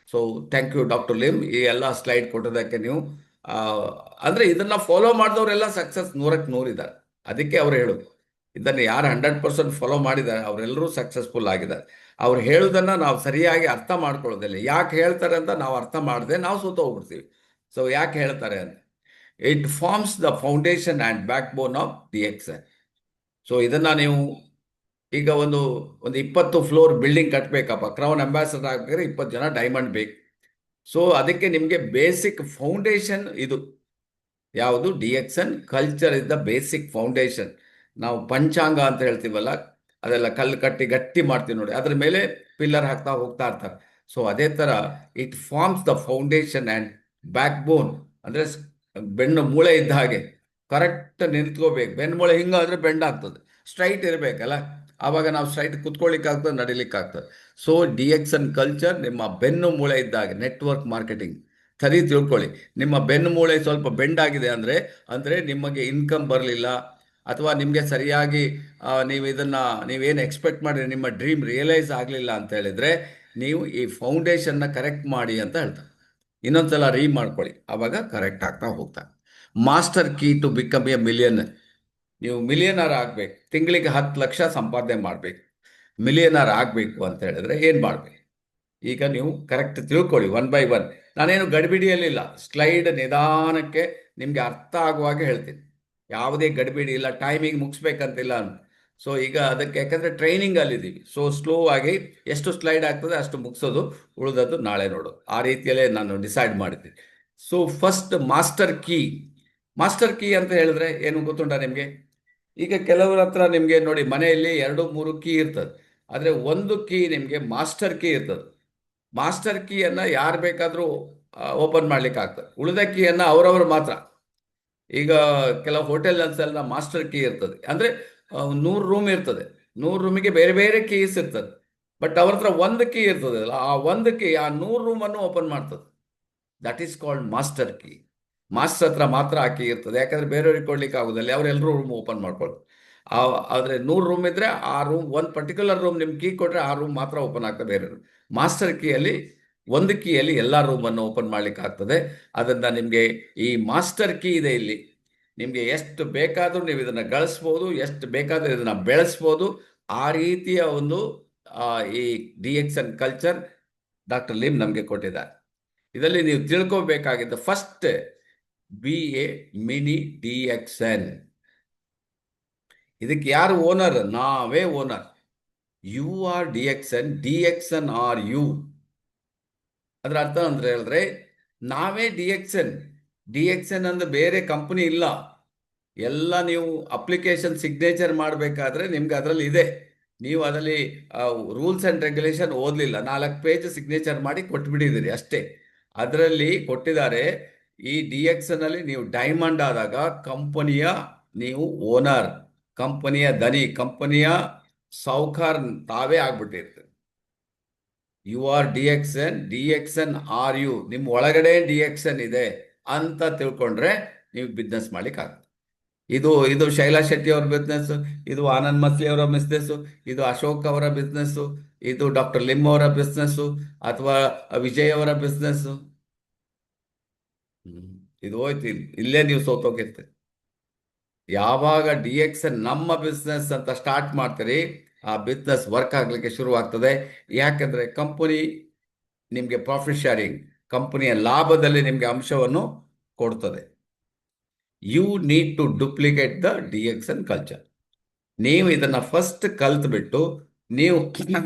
So thank you doctor Lim, ಈ ಎಲ್ಲ ಸ್ಲೈಡ್ ಕೊಟ್ಟೋದಕ್ಕೆ ನೀವು. ಅಂದರೆ ಇದನ್ನು ಫಾಲೋ ಮಾಡಿದವರೆಲ್ಲ ಸಕ್ಸಸ್ 100ಕ್ಕೆ 100 ಇದ್ದಾರೆ. ಅದಕ್ಕೆ ಅವರು ಹೇಳೋದು, ಇದನ್ನು ಯಾರು 100% ಫಾಲೋ ಮಾಡಿದ್ದಾರೆ ಅವರೆಲ್ಲರೂ ಸಕ್ಸಸ್ಫುಲ್ ಆಗಿದ್ದಾರೆ. ಅವ್ರು ಹೇಳೋದನ್ನು ನಾವು ಸರಿಯಾಗಿ ಅರ್ಥ ಮಾಡ್ಕೊಳ್ಳೋದಿಲ್ಲ. ಯಾಕೆ ಹೇಳ್ತಾರೆ ಅಂತ ನಾವು ಅರ್ಥ ಮಾಡದೆ ನಾವು ಸೋತು ಹೋಗ್ಬಿಡ್ತೀವಿ. ಸೊ ಯಾಕೆ ಹೇಳ್ತಾರೆ ಅಂತ, it forms the foundation and back bone of D X N. So ಇದನ್ನು ನೀವು ಈಗ ಒಂದು 20 ಫ್ಲೋರ್ ಬಿಲ್ಡಿಂಗ್ ಕಟ್ಟಬೇಕಪ್ಪ, ಕ್ರೌನ್ ಅಂಬಾಸಿಡರ್ ಆಗಬೇಕಾದ್ರೆ 20 ಜನ ಡೈಮಂಡ್ ಬೇಕು. ಸೊ ಅದಕ್ಕೆ ನಿಮಗೆ ಬೇಸಿಕ್ ಫೌಂಡೇಶನ್ ಇದು ಯಾವುದು? D X N culture is the basic foundation. ನಾವು ಪಂಚಾಂಗ ಅಂತ ಹೇಳ್ತೀವಲ್ಲ, ಅದೆಲ್ಲ ಕಲ್ಲು ಕಟ್ಟಿ ಗಟ್ಟಿ ಮಾಡ್ತೀವಿ ನೋಡಿ, ಅದ್ರ ಮೇಲೆ ಪಿಲ್ಲರ್ ಹಾಕ್ತಾ ಹೋಗ್ತಾ ಇರ್ತಾರೆ. ಸೊ ಅದೇ ಥರ it forms the foundation and back bone, ಅಂದರೆ ಬೆನ್ನು ಮೂಳೆ ಇದ್ದ ಹಾಗೆ ಕರೆಕ್ಟ್ ನಿಂತ್ಕೋಬೇಕು. ಬೆನ್ನು ಮೂಳೆ ಹಿಂಗಾದ್ರೆ ಬೆಂಡ್ ಆಗ್ತದೆ, ಸ್ಟ್ರೈಟ್ ಇರಬೇಕಲ್ಲ, ಆವಾಗ ನಾವು ಸ್ಟ್ರೈಟ್ ಕುತ್ಕೊಳ್ಳಿಕ್ಕಾಗ್ತದೆ, ನಡಿಲಿಕ್ಕಾಗ್ತದೆ. So D X N culture ನಿಮ್ಮ ಬೆನ್ನು ಮೂಳೆ ಇದ್ದಾಗ. ನೆಟ್ವರ್ಕ್ ಮಾರ್ಕೆಟಿಂಗ್ ಸರಿ ತಿಳ್ಕೊಳ್ಳಿ. ನಿಮ್ಮ ಬೆನ್ನು ಮೂಳೆ ಸ್ವಲ್ಪ ಬೆಂಡ್ ಆಗಿದೆ ಅಂದರೆ ನಿಮಗೆ ಇನ್ಕಮ್ ಬರಲಿಲ್ಲ, ಅಥವಾ ನಿಮಗೆ ಸರಿಯಾಗಿ ನೀವೇನು ಎಕ್ಸ್ಪೆಕ್ಟ್ ಮಾಡಿ ನಿಮ್ಮ ಡ್ರೀಮ್ ರಿಯಲೈಸ್ ಆಗಲಿಲ್ಲ ಅಂತ ಹೇಳಿದರೆ, ನೀವು ಈ ಫೌಂಡೇಶನ್ನ ಕರೆಕ್ಟ್ ಮಾಡಿ ಅಂತ ಹೇಳ್ತಾರೆ. ಇನ್ನೊಂದ್ಸಲ ಮಾಡ್ಕೊಳ್ಳಿ, ಆವಾಗ ಕರೆಕ್ಟ್ ಆಗ್ತಾ ಹೋಗ್ತಾರೆ. Master key to become a millionaire. ನೀವು ಮಿಲಿಯನರ್ ಆಗಬೇಕು, ತಿಂಗಳಿಗೆ 10 ಲಕ್ಷ ಸಂಪಾದನೆ ಮಾಡಬೇಕು. ಮಿಲಿಯನರ್ ಆಗಬೇಕು ಅಂತ ಹೇಳಿದ್ರೆ ಏನು ಮಾಡಬೇಕು? ಈಗ ನೀವು ಕರೆಕ್ಟ್ ತಿಳ್ಕೊಳ್ಳಿ, 1 by 1. ನಾನೇನು ಗಡಿಬಿಡಿಯಲ್ಲಿಲ್ಲ, ಸ್ಲೈಡ್ ನಿಧಾನಕ್ಕೆ ನಿಮಗೆ ಅರ್ಥ ಆಗುವಾಗ ಹೇಳ್ತೀನಿ. ಯಾವುದೇ ಗಡಿಬಿಡಿ ಇಲ್ಲ, ಟೈಮಿಗೆ ಮುಗಿಸ್ಬೇಕಂತಿಲ್ಲ ಅಂತ. ಸೊ ಈಗ ಅದಕ್ಕೆ ಯಾಕಂದರೆ ಟ್ರೈನಿಂಗಲ್ಲಿದ್ದೀವಿ, ಸೊ ಸ್ಲೋ ಆಗಿ ಎಷ್ಟು ಸ್ಲೈಡ್ ಆಗ್ತದೆ ಅಷ್ಟು ಮುಗಿಸೋದು, ಉಳಿದದ್ದು ನಾಳೆ ನೋಡೋದು. ಆ ರೀತಿಯಲ್ಲೇ ನಾನು ಡಿಸೈಡ್ ಮಾಡಿದ್ದೀನಿ. So first master key. Master key ಅಂತ ಹೇಳಿದ್ರೆ ಏನು ಗೊತ್ತುಂಟ ನಿಮಗೆ? ಈಗ ಕೆಲವರ ಹತ್ರ ನಿಮಗೆ ನೋಡಿ, ಮನೆಯಲ್ಲಿ 2-3 ಕೀ ಇರ್ತದೆ, ಆದರೆ ಒಂದು ಕೀ ನಿಮಗೆ ಮಾಸ್ಟರ್ ಕೀ ಇರ್ತದೆ. ಮಾಸ್ಟರ್ ಕೀಯನ್ನು ಯಾರು ಬೇಕಾದರೂ ಓಪನ್ ಮಾಡ್ಲಿಕ್ಕೆ ಆಗ್ತದೆ, ಉಳಿದ ಕೀಯನ್ನು ಅವರವರು ಮಾತ್ರ. ಈಗ ಕೆಲವು ಹೋಟೆಲ್ಸೆಲ್ಲ ಮಾಸ್ಟರ್ ಕೀ ಇರ್ತದೆ, ಅಂದರೆ 100 ರೂಮ್ ಇರ್ತದೆ, 100 ರೂಮಿಗೆ ಬೇರೆ ಬೇರೆ ಕೀಸ್ ಇರ್ತದೆ. ಬಟ್ ಅವ್ರ ಹತ್ರ ಒಂದು ಕೀ ಇರ್ತದೆ ಅಲ್ಲ, ಆ ಒಂದು ಕೀ ಆ 100 ರೂಮನ್ನು ಓಪನ್ ಮಾಡ್ತದೆ. That is called master key. Master ಹತ್ರ ಮಾತ್ರ ಹಾಕಿ ಇರ್ತದೆ, ಯಾಕಂದ್ರೆ ಬೇರೆಯವ್ರಿಗೆ ಕೊಡ್ಲಿಕ್ಕೆ ಆಗುದಿಲ್ಲ, ಅವರೆಲ್ಲರೂ ರೂಮ್ ಓಪನ್ ಮಾಡ್ಕೊಳ್ಳೋದು. ಆದರೆ 100 ರೂಮ್ ಇದ್ರೆ ಆ ರೂಮ್, ಒಂದು ಪರ್ಟಿಕ್ಯುಲರ್ ರೂಮ್ ನಿಮ್ಗೆ ಕೀ ಕೊಟ್ಟರೆ ಆ ರೂಮ್ ಮಾತ್ರ ಓಪನ್ ಆಗ್ತದೆ, ಬೇರೆ ಮಾಸ್ಟರ್ ಕೀಯಲ್ಲಿ ಒಂದು ಕೀಯಲ್ಲಿ ಎಲ್ಲ ರೂಮನ್ನು ಓಪನ್ ಮಾಡ್ಲಿಕ್ಕೆ ಆಗ್ತದೆ. ಅದರಿಂದ ನಿಮಗೆ ಈ ಮಾಸ್ಟರ್ ಕೀ ಇದೆ ಇಲ್ಲಿ, ನಿಮಗೆ ಎಷ್ಟು ಬೇಕಾದರೂ ನೀವು ಇದನ್ನು ಗಳಿಸ್ಬೋದು, ಎಷ್ಟು ಬೇಕಾದರೂ ಇದನ್ನು ಬೆಳೆಸ್ಬೋದು. ಆ ರೀತಿಯ ಒಂದು ಈ DXN ಕಲ್ಚರ್ ಡಾಕ್ಟರ್ ಲಿಮ್ ನಮಗೆ ಕೊಟ್ಟಿದ್ದಾರೆ. ಇದರಲ್ಲಿ ನೀವು ತಿಳ್ಕೋಬೇಕಾಗಿದ್ದು first, be a mini DXN. ಇದಕ್ಕೆ ಯಾರು ಓನರ್? ನಾವೇ owner. You are DXN are you. ಅದರ ಅರ್ಥ ಅಂದ್ರೆ ಹೇಳಿದ್ರೆ ನಾವೇ DXN ಅಂದ್ರೆ ಬೇರೆ ಕಂಪನಿ ಇಲ್ಲ. ಎಲ್ಲ ನೀವು ಅಪ್ಲಿಕೇಶನ್ ಸಿಗ್ನೇಚರ್ ಮಾಡಬೇಕಾದ್ರೆ ನಿಮ್ಗೆ ಅದರಲ್ಲಿ ಇದೆ, ನೀವು ಅದರಲ್ಲಿ ರೂಲ್ಸ್ ಆ್ಯಂಡ್ ರೆಗ್ಯುಲೇಷನ್ ಓದಲಿಲ್ಲ, 4 ಪೇಜ್ ಸಿಗ್ನೇಚರ್ ಮಾಡಿ ಕೊಟ್ಬಿಟ್ಟಿದ್ದೀರಿ ಅಷ್ಟೇ. ಅದರಲ್ಲಿ ಕೊಟ್ಟಿದ್ದಾರೆ, ಈ DXN ಅಲ್ಲಿ ನೀವು ಡೈಮಂಡ್ ಆದಾಗ ಕಂಪನಿಯ ನೀವು ಓನರ್, ಕಂಪನಿಯ ದನಿ, ಕಂಪನಿಯ ಸಾವುಕಾರ್ ತಾವೇ ಆಗ್ಬಿಟ್ಟಿರ್ತೀರಿ. You are DXN are you. ನಿಮ್ಮ ಒಳಗಡೆ DXN ಇದೆ ಅಂತ ತಿಳ್ಕೊಂಡ್ರೆ ನೀವು ಬಿಸ್ನೆಸ್ ಮಾಡ್ಲಿಕ್ಕೆ ಆಗ್ತದೆ. ಇದು ಶೈಲಾ ಶೆಟ್ಟಿ ಅವರ ಬಿಸ್ನೆಸ್, ಇದು ಆನಂದ್ ಮಸ್ಲಿ ಅವರ ಬಿಸ್ನೆಸ್, ಇದು ಅಶೋಕ್ ಅವರ ಬಿಸ್ನೆಸ್, ಇದು ಡಾಕ್ಟರ್ ಲಿಮ್ ಅವರ ಬಿಸ್ನೆಸ್, ಅಥವಾ ವಿಜಯ್ ಅವರ ಬಿಸ್ನೆಸ್. ಇದು ಹೋಯ್ತು, ಇಲ್ಲೇ ನೀವು ಸೋತೋಗಿರ್ತೀರಿ. ಯಾವಾಗ DXN ನಮ್ಮ ಬಿಸ್ನೆಸ್ ಅಂತ ಸ್ಟಾರ್ಟ್ ಮಾಡ್ತೀರಿ, ಆ ಬಿಸ್ನೆಸ್ ವರ್ಕ್ ಆಗ್ಲಿಕ್ಕೆ ಶುರು ಆಗ್ತದೆ. ಯಾಕಂದ್ರೆ ಕಂಪನಿ ನಿಮಗೆ ಪ್ರಾಫಿಟ್ ಶೇರಿಂಗ್, ಕಂಪನಿಯ ಲಾಭದಲ್ಲಿ ನಿಮಗೆ ಅಂಶವನ್ನು ಕೊಡ್ತದೆ. You need to duplicate the DXN culture. ನೀವು ಇದನ್ನ ಫಸ್ಟ್ ಕಲ್ತ್ಬಿಟ್ಟು ನೀವು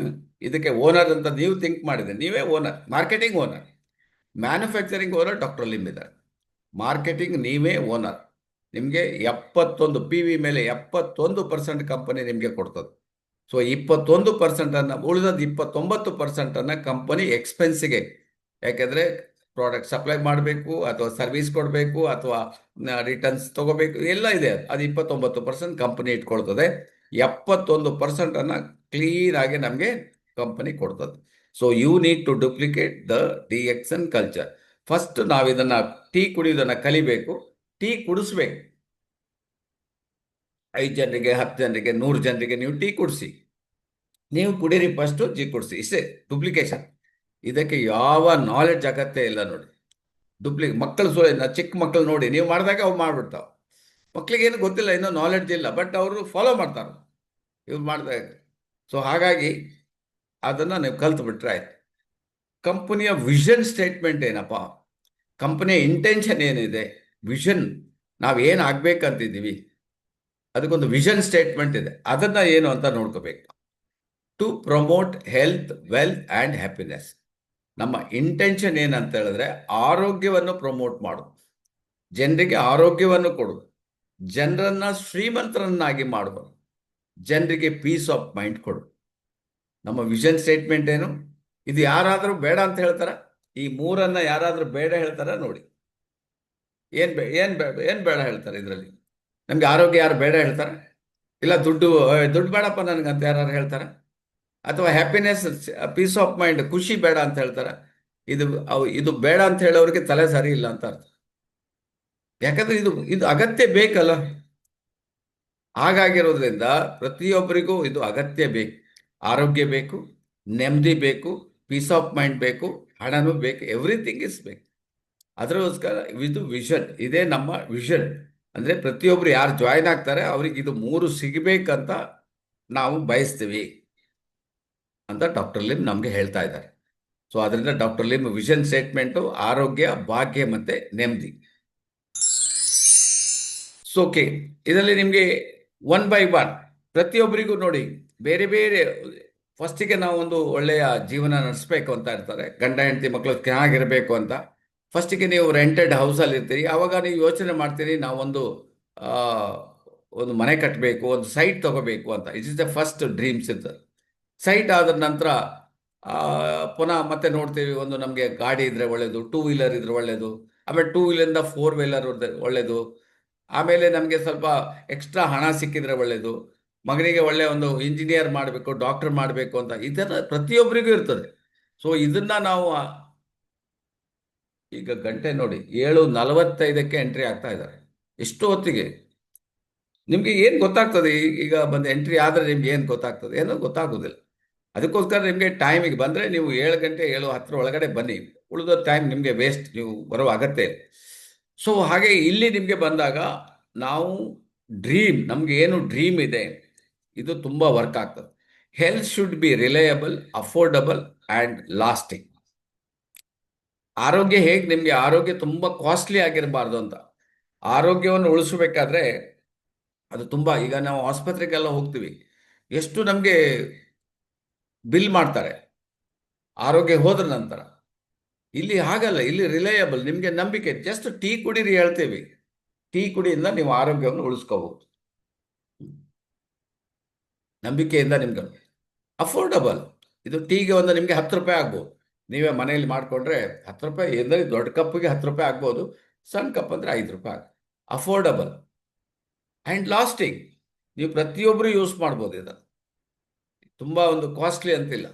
ಇದಕ್ಕೆ ಓನರ್ ಅಂತ ನೀವು ಥಿಂಕ್ ಮಾಡಿದ್ರೆ, ನೀವೇ owner, marketing owner. Manufacturing owner doctor Lim ಇದ್ದಾರೆ, ಮಾರ್ಕೆಟಿಂಗ್ ನೀವೇ ಓನರ್. ನಿಮಗೆ 71 PV ಮೇಲೆ 71% ಕಂಪನಿ ನಿಮಗೆ ಕೊಡ್ತದೆ. ಸೊ 21%, ಉಳಿದದ್ದು 29% ಕಂಪನಿ ಎಕ್ಸ್ಪೆನ್ಸಿಗೆ, ಯಾಕೆಂದರೆ ಪ್ರಾಡಕ್ಟ್ ಸಪ್ಲೈ ಮಾಡಬೇಕು, ಅಥವಾ ಸರ್ವಿಸ್ ಕೊಡಬೇಕು, ಅಥವಾ ರಿಟರ್ನ್ಸ್ ತಗೋಬೇಕು, ಎಲ್ಲ ಇದೆ. ಅದು 29% ಕಂಪನಿ ಇಟ್ಕೊಳ್ತದೆ. 71% ಕ್ಲೀನ್ ಆಗಿ ನಮಗೆ ಕಂಪನಿ ಕೊಡ್ತದೆ. So you need to duplicate the DXN culture. First ನಾವು ಇದನ್ನ ಟೀ ಕುಡಿಯೋದನ್ನ ಕಲಿಬೇಕು, ಟೀ ಕುಡಿಸ್ಬೇಕು. 5 ಜನರಿಗೆ, 10 ಜನರಿಗೆ, 100 ಜನರಿಗೆ ನೀವು ಟೀ ಕುಡಿಸಿ, ನೀವು ಕುಡೀರಿ, ಫಸ್ಟು ಟೀ ಕುಡಿಸಿ, ಇಷ್ಟೇ ಡುಪ್ಲಿಕೇಶನ್. ಇದಕ್ಕೆ ಯಾವ ನಾಲೆಡ್ಜ್ ಅಗತ್ಯ ಇಲ್ಲ ನೋಡಿ. ಮಕ್ಕಳು ಚಿಕ್ಕ ಮಕ್ಕಳು ನೋಡಿ, ನೀವು ಮಾಡಿದಾಗ ಅವು ಮಾಡ್ಬಿಡ್ತಾವೆ. ಮಕ್ಕಳಿಗೇನು ಗೊತ್ತಿಲ್ಲ, ಇನ್ನೂ ನಾಲೆಡ್ಜ್ ಇಲ್ಲ, ಬಟ್ ಅವರು ಫಾಲೋ ಮಾಡ್ತಾರೆ ಇವ್ರು ಮಾಡಿದಾಗ. ಸೊ ಹಾಗಾಗಿ ಅದನ್ನು ನೀವು ಕಲ್ತು ಬಿಟ್ರೆ ಆಯ್ತು. ಕಂಪನಿಯ ವಿಷನ್ ಸ್ಟೇಟ್ಮೆಂಟ್ ಏನಪ್ಪ, ಕಂಪನಿಯ ಇಂಟೆನ್ಷನ್ ಏನಿದೆ, ವಿಷನ್, ನಾವೇನು ಆಗ್ಬೇಕಂತಿದ್ದೀವಿ, ಅದಕ್ಕೊಂದು ವಿಷನ್ ಸ್ಟೇಟ್ಮೆಂಟ್ ಇದೆ. ಅದನ್ನ ಏನು ಅಂತ ನೋಡ್ಕೋಬೇಕು. To promote health, wealth and happiness. ನಮ್ಮ ಇಂಟೆನ್ಷನ್ ಏನಂತ ಹೇಳಿದ್ರೆ ಆರೋಗ್ಯವನ್ನು ಪ್ರಮೋಟ್ ಮಾಡೋದು, ಜನರಿಗೆ ಆರೋಗ್ಯವನ್ನು ಕೊಡೋದು, ಜನರನ್ನ ಶ್ರೀಮಂತರನ್ನಾಗಿ ಮಾಡೋದು, ಜನರಿಗೆ ಪೀಸ್ ಆಫ್ ಮೈಂಡ್ ಕೊಡೋದು. ನಮ್ಮ ವಿಷನ್ ಸ್ಟೇಟ್ಮೆಂಟ್ ಏನು? ಇದು ಯಾರಾದರೂ ಬೇಡ ಅಂತ ಹೇಳ್ತಾರ? ಈ ಮೂರನ್ನ ಯಾರಾದರೂ ಬೇಡ ಹೇಳ್ತಾರ? ನೋಡಿ, ಏನ್ ಬೇಡ ಹೇಳ್ತಾರೆ ಇದರಲ್ಲಿ? ನಮ್ಗೆ ಆರೋಗ್ಯ ಯಾರು ಬೇಡ ಹೇಳ್ತಾರೆ? ಇಲ್ಲ ದುಡ್ಡು ಬೇಡಪ್ಪ ನನಗಂತ ಯಾರು ಹೇಳ್ತಾರ? ಅಥವಾ ಹ್ಯಾಪಿನೆಸ್, ಪೀಸ್ ಆಫ್ ಮೈಂಡ್, ಖುಷಿ ಬೇಡ ಅಂತ ಹೇಳ್ತಾರ? ಇದು ಬೇಡ ಅಂತ ಹೇಳೋರಿಗೆ ತಲೆ ಸರಿ ಇಲ್ಲ ಅಂತ ಅರ್ಥ. ಯಾಕಂದ್ರೆ ಇದು ಅಗತ್ಯ ಬೇಕಲ್ಲ. ಹಾಗಾಗಿರೋದ್ರಿಂದ ಪ್ರತಿಯೊಬ್ಬರಿಗೂ ಇದು ಅಗತ್ಯ ಬೇಕು. ಆರೋಗ್ಯ ಬೇಕು, ನೆಮ್ಮದಿ ಬೇಕು, ಪೀಸ್ ಆಫ್ ಮೈಂಡ್ ಬೇಕು, ಹಣನೂ ಬೇಕು, ಎವ್ರಿಥಿಂಗ್ ಇಸ್ ಬೇಕು. ಅದಕ್ಕೋಸ್ಕರ ಇದು ವಿಷನ್, ಇದೇ ನಮ್ಮ ವಿಷನ್. ಅಂದರೆ ಪ್ರತಿಯೊಬ್ಬರು ಯಾರು ಜಾಯ್ನ್ ಆಗ್ತಾರೆ ಅವ್ರಿಗೆ ಇದು 3 ಸಿಗಬೇಕಂತ ನಾವು ಬಯಸ್ತೀವಿ ಅಂತ ಡಾಕ್ಟರ್ ಲಿಮ್ ನಮಗೆ ಹೇಳ್ತಾ ಇದ್ದಾರೆ. ಸೊ ಅದರಿಂದ ಡಾಕ್ಟರ್ ಲಿಮ್ ವಿಷನ್ ಸ್ಟೇಟ್ಮೆಂಟು ಆರೋಗ್ಯ, ಭಾಗ್ಯ ಮತ್ತೆ ನೆಮ್ಮದಿ. ಸೊ ಓಕೆ, ಇದರಲ್ಲಿ ನಿಮಗೆ 1 by 1 ಪ್ರತಿಯೊಬ್ಬರಿಗೂ ನೋಡಿ, ಬೇರೆ ಬೇರೆ. ಫಸ್ಟಿಗೆ ನಾವು ಒಂದು ಒಳ್ಳೆಯ ಜೀವನ ನಡೆಸಬೇಕು ಅಂತ ಇರ್ತಾರೆ, ಗಂಡ ಹೆಂಡತಿ ಮಕ್ಕಳು ಚೆನ್ನಾಗಿರಬೇಕು ಅಂತ. ಫಸ್ಟಿಗೆ ನೀವು ರೆಂಟೆಡ್ ಹೌಸಲ್ಲಿ ಇರ್ತೀರಿ, ಆವಾಗ ನೀವು ಯೋಚನೆ ಮಾಡ್ತೀರಿ ನಾವೊಂದು ಒಂದು ಮನೆ ಕಟ್ಟಬೇಕು, ಒಂದು ಸೈಟ್ ತಗೋಬೇಕು ಅಂತ. It is the first dreams ಇರ್ತದೆ. ಸೈಟ್ ಆದ ನಂತರ ಪುನಃ ಮತ್ತೆ ನೋಡ್ತೀವಿ, ಒಂದು ನಮಗೆ ಗಾಡಿ ಇದ್ರೆ ಒಳ್ಳೇದು, 2 ವೀಲರ್ ಇದ್ರೆ ಒಳ್ಳೇದು, ಆಮೇಲೆ 2 ವೀಲರಿಂದ 4 ವೀಲರ್ ಒಳ್ಳೇದು, ಆಮೇಲೆ ನಮಗೆ ಸ್ವಲ್ಪ ಎಕ್ಸ್ಟ್ರಾ ಹಣ ಸಿಕ್ಕಿದ್ರೆ ಒಳ್ಳೇದು, ಮಗನಿಗೆ ಒಳ್ಳೆ ಒಂದು ಇಂಜಿನಿಯರ್ ಮಾಡಬೇಕು, ಡಾಕ್ಟರ್ ಮಾಡಬೇಕು ಅಂತ. ಇದನ್ನ ಪ್ರತಿಯೊಬ್ಬರಿಗೂ ಇರ್ತದೆ. ಸೊ ಇದನ್ನ ನಾವು ಈಗ ಗಂಟೆ ನೋಡಿ 7:45ಕ್ಕೆ ಎಂಟ್ರಿ ಆಗ್ತಾ ಇದ್ದಾರೆ. ಎಷ್ಟು ಹೊತ್ತಿಗೆ ನಿಮ್ಗೆ ಏನ್ ಗೊತ್ತಾಗ್ತದೆ? ಈಗ ಬಂದು ಎಂಟ್ರಿ ಆದ್ರೆ ನಿಮ್ಗೆ ಏನ್ ಗೊತ್ತಾಗ್ತದೆ? ಏನೋ ಗೊತ್ತಾಗೋದಿಲ್ಲ. ಅದಕ್ಕೋಸ್ಕರ ನಿಮಗೆ ಟೈಮಿಗೆ ಬಂದ್ರೆ ನೀವು 7 ಗಂಟೆ 7:10 ಒಳಗಡೆ ಬನ್ನಿ. ಉಳಿದ ಟೈಮ್ ನಿಮಗೆ ವೇಸ್ಟ್, ನೀವು ಬರುವ ಅಗತ್ಯ ಇಲ್ಲ. ಸೊ ಹಾಗೆ ಇಲ್ಲಿ ನಿಮಗೆ ಬಂದಾಗ ನಾವು ನಮ್ಗೆ ಏನು ಡ್ರೀಮ್ ಇದೆ, ಇದು ತುಂಬಾ ವರ್ಕ್ ಆಗ್ತದೆ. Health should be reliable, affordable and lasting. ಆರೋಗ್ಯ ಹೇಗೆ, ನಿಮಗೆ ಆರೋಗ್ಯ ತುಂಬಾ ಕಾಸ್ಟ್ಲಿ ಆಗಿರಬಾರ್ದು ಅಂತ. ಆರೋಗ್ಯವನ್ನು ಉಳಿಸಬೇಕಾದ್ರೆ ಅದು ತುಂಬಾ, ಈಗ ನಾವು ಆಸ್ಪತ್ರೆಗೆಲ್ಲ ಹೋಗ್ತೀವಿ, ಎಷ್ಟು ನಮಗೆ ಬಿಲ್ ಮಾಡ್ತಾರೆ ಆರೋಗ್ಯ ಹೋದ್ರ ನಂತರ. ಇಲ್ಲಿ ಹಾಗಲ್ಲ, ಇಲ್ಲಿ ರಿಲಯಬಲ್, ನಿಮಗೆ ನಂಬಿಕೆ. ಜಸ್ಟ್ ಟೀ ಕುಡೀರಿ ಹೇಳ್ತೇವೆ, ಟೀ ಕುಡಿಯಿಂದ ನೀವು ಆರೋಗ್ಯವನ್ನು ಉಳಿಸ್ಕೋಬಹುದು. ನಂಬಿಕೆಯಿಂದ ನಿಮ್ಗೆ ಅಫೋರ್ಡಬಲ್. ಇದು ಟೀಗೆ ಒಂದು ನಿಮಗೆ 10 ರೂಪಾಯಿ ಆಗ್ಬೋದು. ನೀವೇ ಮನೆಯಲ್ಲಿ ಮಾಡಿಕೊಂಡ್ರೆ 10 ರೂಪಾಯಿ ಎಂದರೆ ದೊಡ್ಡ ಕಪ್ಪಿಗೆ 10 ರೂಪಾಯಿ ಆಗ್ಬೋದು, ಸಣ್ಣ ಕಪ್ ಅಂದರೆ 5 ರೂಪಾಯಿ ಆಗ. Affordable and lasting. ನೀವು ಪ್ರತಿಯೊಬ್ಬರು ಯೂಸ್ ಮಾಡ್ಬೋದು ಇದನ್ನು. ತುಂಬ ಒಂದು ಕಾಸ್ಟ್ಲಿ ಅಂತಿಲ್ಲ,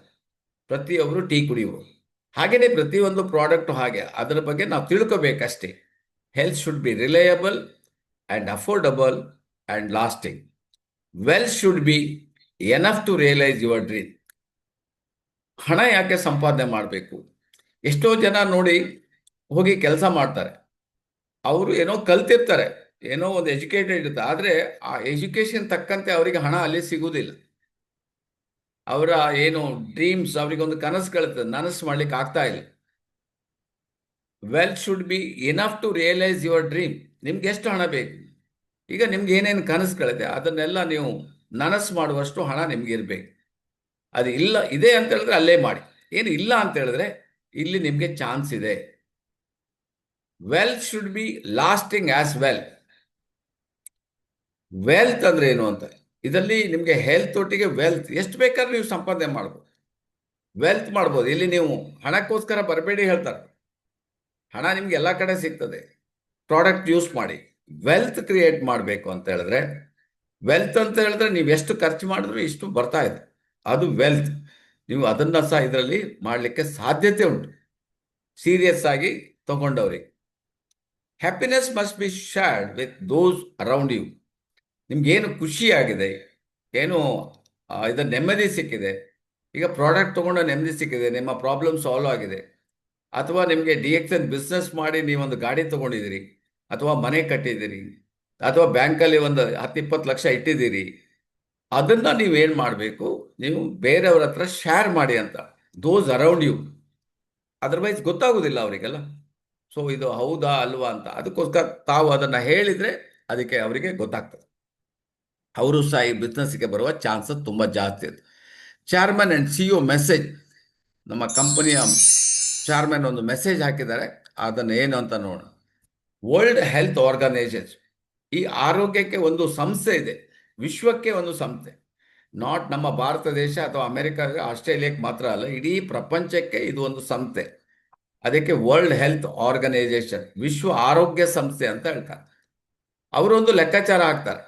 ಪ್ರತಿಯೊಬ್ಬರು ಟೀ ಕುಡಿಯುವುದು. ಹಾಗೆಯೇ ಪ್ರತಿಯೊಂದು ಪ್ರಾಡಕ್ಟು ಹಾಗೆ, ಅದರ ಬಗ್ಗೆ ನಾವು ತಿಳ್ಕೋಬೇಕಷ್ಟೇ. Health should be reliable and affordable and lasting. Wealth should be enough to realise your dream. ಹಣ ಯಾಕೆ ಸಂಪಾದನೆ ಮಾಡಬೇಕು? ಎಷ್ಟೋ ಜನ ನೋಡಿ ಹೋಗಿ ಕೆಲಸ ಮಾಡ್ತಾರೆ, ಅವರು ಏನೋ ಕಲ್ತಿರ್ತಾರೆ, ಏನೋ ಒಂದು ಎಜುಕೇಟೆಡ್ ಇರುತ್ತೆ, ಆದರೆ ಆ ಎಜುಕೇಶನ್ ತಕ್ಕಂತೆ ಅವರಿಗೆ ಹಣ ಅಲ್ಲಿ ಸಿಗುವುದಿಲ್ಲ. ಅವರ ಏನು ಡ್ರೀಮ್ಸ್, ಅವರಿಗೊಂದು ಕನಸುಗಳಿರ್ತದೆ, ನನಸು ಮಾಡ್ಲಿಕ್ಕೆ ಆಗ್ತಾ ಇಲ್ಲ. Wealth should be enough to realise your dream. ನಿಮ್ಗೆ ಎಷ್ಟು ಹಣ ಬೇಕು? ಈಗ ನಿಮ್ಗೆ ಏನೇನು ಕನಸುಗಳಿದೆ ಅದನ್ನೆಲ್ಲ ನೀವು ನನಸು ಮಾಡುವಷ್ಟು ಹಣ ನಿಮ್ಗೆ ಇರಬೇಕು. ಅದು ಇಲ್ಲ, ಇದೆ ಅಂತ ಹೇಳಿದ್ರೆ ಅಲ್ಲೇ ಮಾಡಿ. ಏನು ಇಲ್ಲ ಅಂತ ಹೇಳಿದ್ರೆ ಇಲ್ಲಿ ನಿಮಗೆ ಚಾನ್ಸ್ ಇದೆ. Wealth should B lasting as well. Wealth ಅಂದ್ರೆ ಏನು ಅಂತ, ಇದರಲ್ಲಿ ನಿಮಗೆ ಹೆಲ್ತ್ ಒಟ್ಟಿಗೆ ವೆಲ್ತ್ ಎಷ್ಟು ಬೇಕಾದ್ರೂ ನೀವು ಸಂಪಾದನೆ ಮಾಡ್ಬೋದು, ವೆಲ್ತ್ ಮಾಡ್ಬೋದು. ಇಲ್ಲಿ ನೀವು ಹಣಕ್ಕೋಸ್ಕರ ಬರಬೇಡಿ ಹೇಳ್ತಾರೆ. ಹಣ ನಿಮ್ಗೆ ಎಲ್ಲ ಕಡೆ ಸಿಗ್ತದೆ, ಪ್ರಾಡಕ್ಟ್ ಯೂಸ್ ಮಾಡಿ. ವೆಲ್ತ್ ಕ್ರಿಯೇಟ್ ಮಾಡಬೇಕು ಅಂತ ಹೇಳಿದ್ರೆ, ವೆಲ್ತ್ ಅಂತ ಹೇಳಿದ್ರೆ ನೀವು ಎಷ್ಟು ಖರ್ಚು ಮಾಡಿದ್ರು ಇಷ್ಟು ಬರ್ತಾ ಇದೆ, ಅದು ವೆಲ್ತ್. ನೀವು ಅದನ್ನ ಸಹ ಇದರಲ್ಲಿ ಮಾಡಲಿಕ್ಕೆ ಸಾಧ್ಯತೆ ಉಂಟು, ಸೀರಿಯಸ್ ಆಗಿ ತಗೊಂಡವ್ರಿಗೆ. Happiness must be shared with those around you. ನಿಮ್ಗೇನು ಖುಷಿಯಾಗಿದೆ, ಏನು ಇದು ನೆಮ್ಮದಿ ಸಿಕ್ಕಿದೆ, ಈಗ ಪ್ರಾಡಕ್ಟ್ ತೊಗೊಂಡು ನೆಮ್ಮದಿ ಸಿಕ್ಕಿದೆ, ನಿಮ್ಮ ಪ್ರಾಬ್ಲಮ್ ಸಾಲ್ವ್ ಆಗಿದೆ, ಅಥವಾ ನಿಮಗೆ DXN ಬಿಸ್ನೆಸ್ ಮಾಡಿ ನೀವೊಂದು ಗಾಡಿ ತೊಗೊಂಡಿದ್ದೀರಿ, ಅಥವಾ ಮನೆ ಕಟ್ಟಿದ್ದೀರಿ, ಅಥವಾ ಬ್ಯಾಂಕಲ್ಲಿ ಒಂದು 10-20 ಲಕ್ಷ ಇಟ್ಟಿದ್ದೀರಿ, ಅದನ್ನು ನೀವೇನು ಮಾಡಬೇಕು, ನೀವು ಬೇರೆಯವ್ರ ಹತ್ರ ಶೇರ್ ಮಾಡಿ ಅಂತ, ದೋಸ್ ಅರೌಂಡ್ ಯು. ಅದರ್ವೈಸ್ ಗೊತ್ತಾಗೋದಿಲ್ಲ ಅವರಿಗೆಲ್ಲ. ಸೊ ಇದು ಹೌದಾ ಅಲ್ವಾ ಅಂತ, ಅದಕ್ಕೋಸ್ಕರ ತಾವು ಅದನ್ನು ಹೇಳಿದರೆ ಅದಕ್ಕೆ ಅವರಿಗೆ ಗೊತ್ತಾಗ್ತದೆ, ಅವರು ಸಹ ಈ ಬಿಸ್ನೆಸ್ಗೆ ಬರುವ ಚಾನ್ಸಸ್ ತುಂಬ ಜಾಸ್ತಿ ಇದೆ. Chairman and CEO message. ನಮ್ಮ ಕಂಪನಿಯ ಚೇರ್ಮನ್ ಒಂದು ಮೆಸೇಜ್ ಹಾಕಿದ್ದಾರೆ, ಅದನ್ನು ಏನು ಅಂತ ನೋಡೋಣ. ವರ್ಲ್ಡ್ ಹೆಲ್ತ್ ಆರ್ಗನೈಸೇಷನ್, ಈ ಆರೋಗ್ಯಕ್ಕೆ ಒಂದು ಸಂಸ್ಥೆ ಇದೆ, ವಿಶ್ವಕ್ಕೆ ಒಂದು ಸಂಸ್ಥೆ. ನಾಟ್ ನಮ್ಮ ಭಾರತ ದೇಶ ಅಥವಾ ಅಮೆರಿಕ ಆಸ್ಟ್ರೇಲಿಯಾಕ್ಕೆ ಮಾತ್ರ ಅಲ್ಲ, ಇಡೀ ಪ್ರಪಂಚಕ್ಕೆ ಇದು ಒಂದು ಸಂಸ್ಥೆ. ಅದಕ್ಕೆ ವರ್ಲ್ಡ್ ಹೆಲ್ತ್ ಆರ್ಗನೈಸೇಷನ್, ವಿಶ್ವ ಆರೋಗ್ಯ ಸಂಸ್ಥೆ ಅಂತ ಹೇಳ್ತಾರೆ. ಅವರೊಂದು ಲೆಕ್ಕಾಚಾರ ಹಾಕ್ತಾರೆ.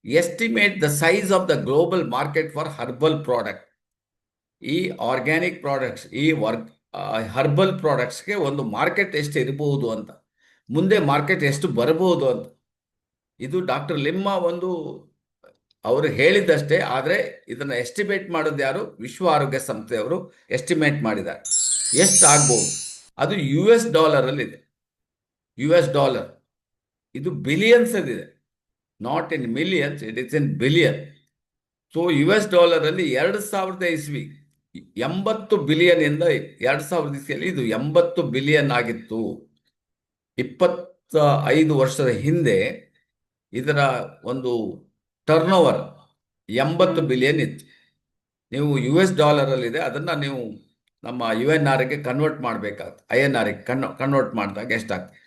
Estimate the size of the global market for herbal product. ಈ ಆರ್ಗ್ಯಾನಿಕ್ ಪ್ರಾಡಕ್ಟ್ಸ್, ಈ ಹರ್ಬಲ್ ಪ್ರಾಡಕ್ಟ್ಸ್ಗೆ ಒಂದು ಮಾರ್ಕೆಟ್ ಎಷ್ಟು ಇರಬಹುದು ಅಂತ, ಮುಂದೆ ಮಾರ್ಕೆಟ್ ಎಷ್ಟು ಬರಬಹುದು ಅಂತ. ಇದು ಡಾಕ್ಟರ್ ಲಿಮ್ಮಾ ಒಂದು ಅವರು ಹೇಳಿದ್ದಷ್ಟೇ, ಆದರೆ ಇದನ್ನು ಎಸ್ಟಿಮೇಟ್ ಮಾಡೋದು ಯಾರು? ವಿಶ್ವ ಆರೋಗ್ಯ ಸಂಸ್ಥೆಯವರು ಎಸ್ಟಿಮೇಟ್ ಮಾಡಿದ್ದಾರೆ. ಎಷ್ಟು ಆಗ್ಬೋದು? ಅದು $ಅಲ್ಲಿ $. ಇದು ಬಿಲಿಯನ್ಸ್ ಇದೆ, not in millions, it is in billion. So $ಅಲ್ಲಿ 2000 ಇಸ್ವಿ 80 ಬಿಲಿಯನ್ ಇಂದ 2000 ಇಸ್ವಿಯಲ್ಲಿ ಇದು 80 ಬಿಲಿಯನ್ ಆಗಿತ್ತು. 25 ವರ್ಷದ ಹಿಂದೆ ಇದರ ಒಂದು ಟರ್ನ್ ಓವರ್ 80 ಬಿಲಿಯನ್ ಇತ್ತು. ನೀವು $, ಅದನ್ನು ನೀವು ನಮ್ಮ UNRಗೆ ಕನ್ವರ್ಟ್ ಮಾಡಬೇಕಾಗ್ತದೆ. INRಗೆ ಕನ್ವರ್ಟ್ ಮಾಡಿದಾಗ ಎಷ್ಟಾಗ್ತದೆ?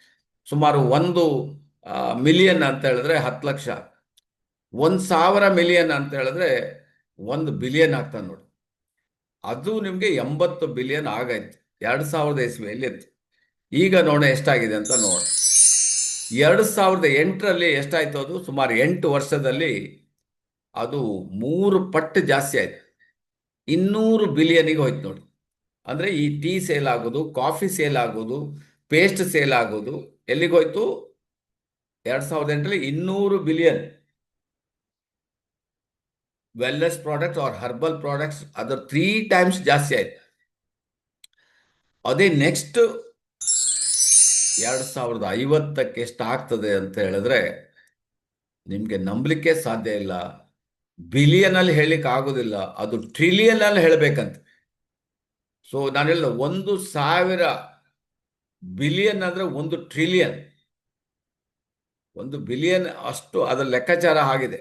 ಸುಮಾರು 1 ಮಿಲಿಯನ್ ಅಂತ ಹೇಳಿದ್ರೆ 10 ಲಕ್ಷ, 1,000 ಮಿಲಿಯನ್ ಅಂತ ಹೇಳಿದ್ರೆ 1 ಬಿಲಿಯನ್ ಆಗ್ತದೆ ನೋಡಿ. ಅದು ನಿಮಗೆ 80 ಬಿಲಿಯನ್ ಆಗಾಯ್ತು 2000 ಇಸ್ವಿಯಲ್ಲಿ ಇತ್ತು. ಈಗ ನೋಡೋಣ ಎಷ್ಟಾಗಿದೆ ಅಂತ ನೋಡಿ. 2008ರಲ್ಲಿ ಎಷ್ಟಾಯ್ತು? ಅದು ಸುಮಾರು 8 ವರ್ಷದಲ್ಲಿ ಅದು 3 ಪಟ್ಟು ಜಾಸ್ತಿ ಆಯ್ತು, 200 ಬಿಲಿಯನಿಗೆ ಹೋಯ್ತು ನೋಡಿ. ಅಂದರೆ ಈ ಟೀ ಸೇಲ್ ಆಗೋದು, ಕಾಫಿ ಸೇಲ್ ಆಗೋದು, ಪೇಸ್ಟ್ ಸೇಲ್ ಆಗೋದು ಎಲ್ಲಿಗೋಯ್ತು? 2008ರಲ್ಲಿ 200 billion wellness products are herbal products, ಅದರ 3 ಟೈಮ್ಸ್ ಜಾಸ್ತಿ ಆಯ್ತು. ಅದೇ ನೆಕ್ಸ್ಟ್ 2050ಕ್ಕೆ ಎಷ್ಟಾಗ್ತದೆ ಅಂತ ಹೇಳಿದ್ರೆ ನಿಮಗೆ ನಂಬಲಿಕ್ಕೆ ಸಾಧ್ಯ ಇಲ್ಲ. ಬಿಲಿಯನ್ ಅಲ್ಲಿ ಹೇಳಲಿಕ್ಕೆ ಆಗೋದಿಲ್ಲ, ಅದು ಟ್ರಿಲಿಯನ್ ಅಲ್ಲಿ ಹೇಳಬೇಕಂತ. ಸೊ ನಾನು ಹೇಳಿದ 1,000 ಬಿಲಿಯನ್ ಅಂದ್ರೆ 1 ಟ್ರಿಲಿಯನ್, 1 ಬಿಲಿಯನ್ ಅಷ್ಟು ಅದರ ಲೆಕ್ಕಾಚಾರ ಆಗಿದೆ.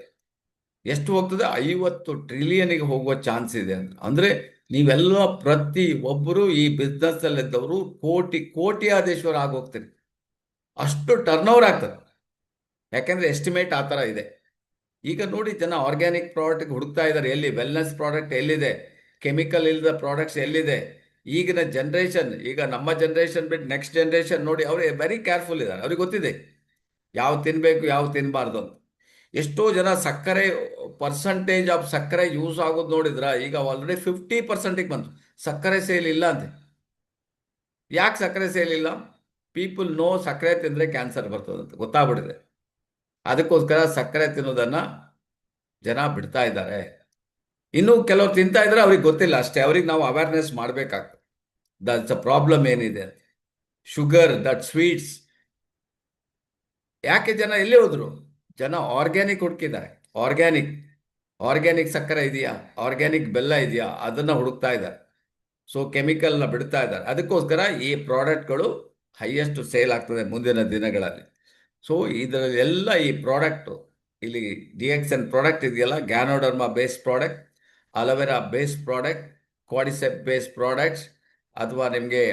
ಎಷ್ಟು ಹೋಗ್ತದೆ? 50 ಟ್ರಿಲಿಯನ್ಗೆ ಹೋಗುವ ಚಾನ್ಸ್ ಇದೆ ಅಂತ. ಅಂದ್ರೆ ನೀವೆಲ್ಲ ಪ್ರತಿ ಒಬ್ಬರು ಈ ಬಿಸ್ನೆಸ್ ಅಲ್ಲಿದ್ದವರು ಕೋಟ್ಯಾಧೀಶ್ವರ ಆಗೋಗ್ತೀರಿ, ಅಷ್ಟು ಟರ್ನ್ ಓವರ್ ಆಗ್ತದೆ. ಯಾಕೆಂದ್ರೆ ಎಸ್ಟಿಮೇಟ್ ಆ ಥರ ಇದೆ. ಈಗ ನೋಡಿ, ಜನ ಆರ್ಗ್ಯಾನಿಕ್ ಪ್ರಾಡಕ್ಟ್ ಹುಡುಕ್ತಾ ಇದ್ದಾರೆ. ಎಲ್ಲಿ ವೆಲ್ನೆಸ್ ಪ್ರಾಡಕ್ಟ್ ಎಲ್ಲಿದೆ? ಕೆಮಿಕಲ್ ಇಲ್ಲದ ಪ್ರಾಡಕ್ಟ್ಸ್ ಎಲ್ಲಿದೆ? ಈಗಿನ ಜನ್ರೇಷನ್, ಈಗ ನಮ್ಮ ಜನ್ರೇಷನ್ ಬಿಟ್ಟು ನೆಕ್ಸ್ಟ್ ಜನ್ರೇಷನ್ ನೋಡಿ, ಅವರು ವೆರಿ ಕೇರ್ಫುಲ್ ಇದ್ದಾರೆ. ಅವ್ರಿಗೆ ಗೊತ್ತಿದೆ ಯಾವ ತಿನ್ಬೇಕು ಯಾವ ತಿನ್ನಬಾರ್ದು ಅಂತ. ಎಷ್ಟೋ ಜನ ಸಕ್ಕರೆ ಪರ್ಸಂಟೇಜ್ ಆಫ್ ಸಕ್ಕರೆ ಯೂಸ್ ಆಗೋದು ನೋಡಿದ್ರ, ಈಗ ಆಲ್ರೆಡಿ 50%ಗೆ ಬಂತು. ಸಕ್ಕರೆ ಸೇಲ್ ಇಲ್ಲ ಅಂತೆ. ಯಾಕೆ ಸಕ್ಕರೆ ಸೇಲ್ ಇಲ್ಲ? ಪೀಪಲ್ ನೋ ಸಕ್ಕರೆ ತಿಂದರೆ ಕ್ಯಾನ್ಸರ್ ಬರ್ತದಂತ ಗೊತ್ತಾಗ್ಬಿಟ್ಟಿದೆ. ಅದಕ್ಕೋಸ್ಕರ ಸಕ್ಕರೆ ತಿನ್ನೋದನ್ನ ಜನ ಬಿಡ್ತಾ ಇದ್ದಾರೆ. ಇನ್ನು ಕೆಲವ್ರು ತಿಂತಾ ಇದ್ರೆ ಅವ್ರಿಗೆ ಗೊತ್ತಿಲ್ಲ ಅಷ್ಟೇ. ಅವ್ರಿಗೆ ನಾವು ಅವೇರ್ನೆಸ್ ಮಾಡಬೇಕಾಗ್ತದೆ, ದಟ್ಸ್ ಅ ಪ್ರಾಬ್ಲಮ್ ಏನಿದೆ ಅಂತ. Sugar, that sweets. ಯಾಕೆ ಜನ ಎಲ್ಲಿ ಹೋದ್ರು? ಜನ ಆರ್ಗ್ಯಾನಿಕ್ ಹುಡುಕಿದ್ದಾರೆ. ಆರ್ಗ್ಯಾನಿಕ್ ಸಕ್ಕರೆ ಇದೆಯಾ, ಆರ್ಗ್ಯಾನಿಕ್ ಬೆಲ್ಲ ಇದೆಯಾ, ಅದನ್ನ ಹುಡುಕ್ತಾ ಇದ್ದಾರೆ. ಸೊ ಕೆಮಿಕಲ್ನ ಬಿಡ್ತಾ ಇದ್ದಾರೆ. ಅದಕ್ಕೋಸ್ಕರ ಈ ಪ್ರಾಡಕ್ಟ್ಗಳು ಹೈಯೆಸ್ಟ್ ಸೇಲ್ ಆಗ್ತದೆ ಮುಂದಿನ ದಿನಗಳಲ್ಲಿ. ಸೊ ಇದರಲ್ಲೆಲ್ಲ ಈ ಪ್ರಾಡಕ್ಟು, ಇಲ್ಲಿ DXN ಪ್ರಾಡಕ್ಟ್ ಇದೆಯಲ್ಲ, ganoderma base product, aloe vera base product, cordyceps base products, ಅಥವಾ ನಿಮಗೆ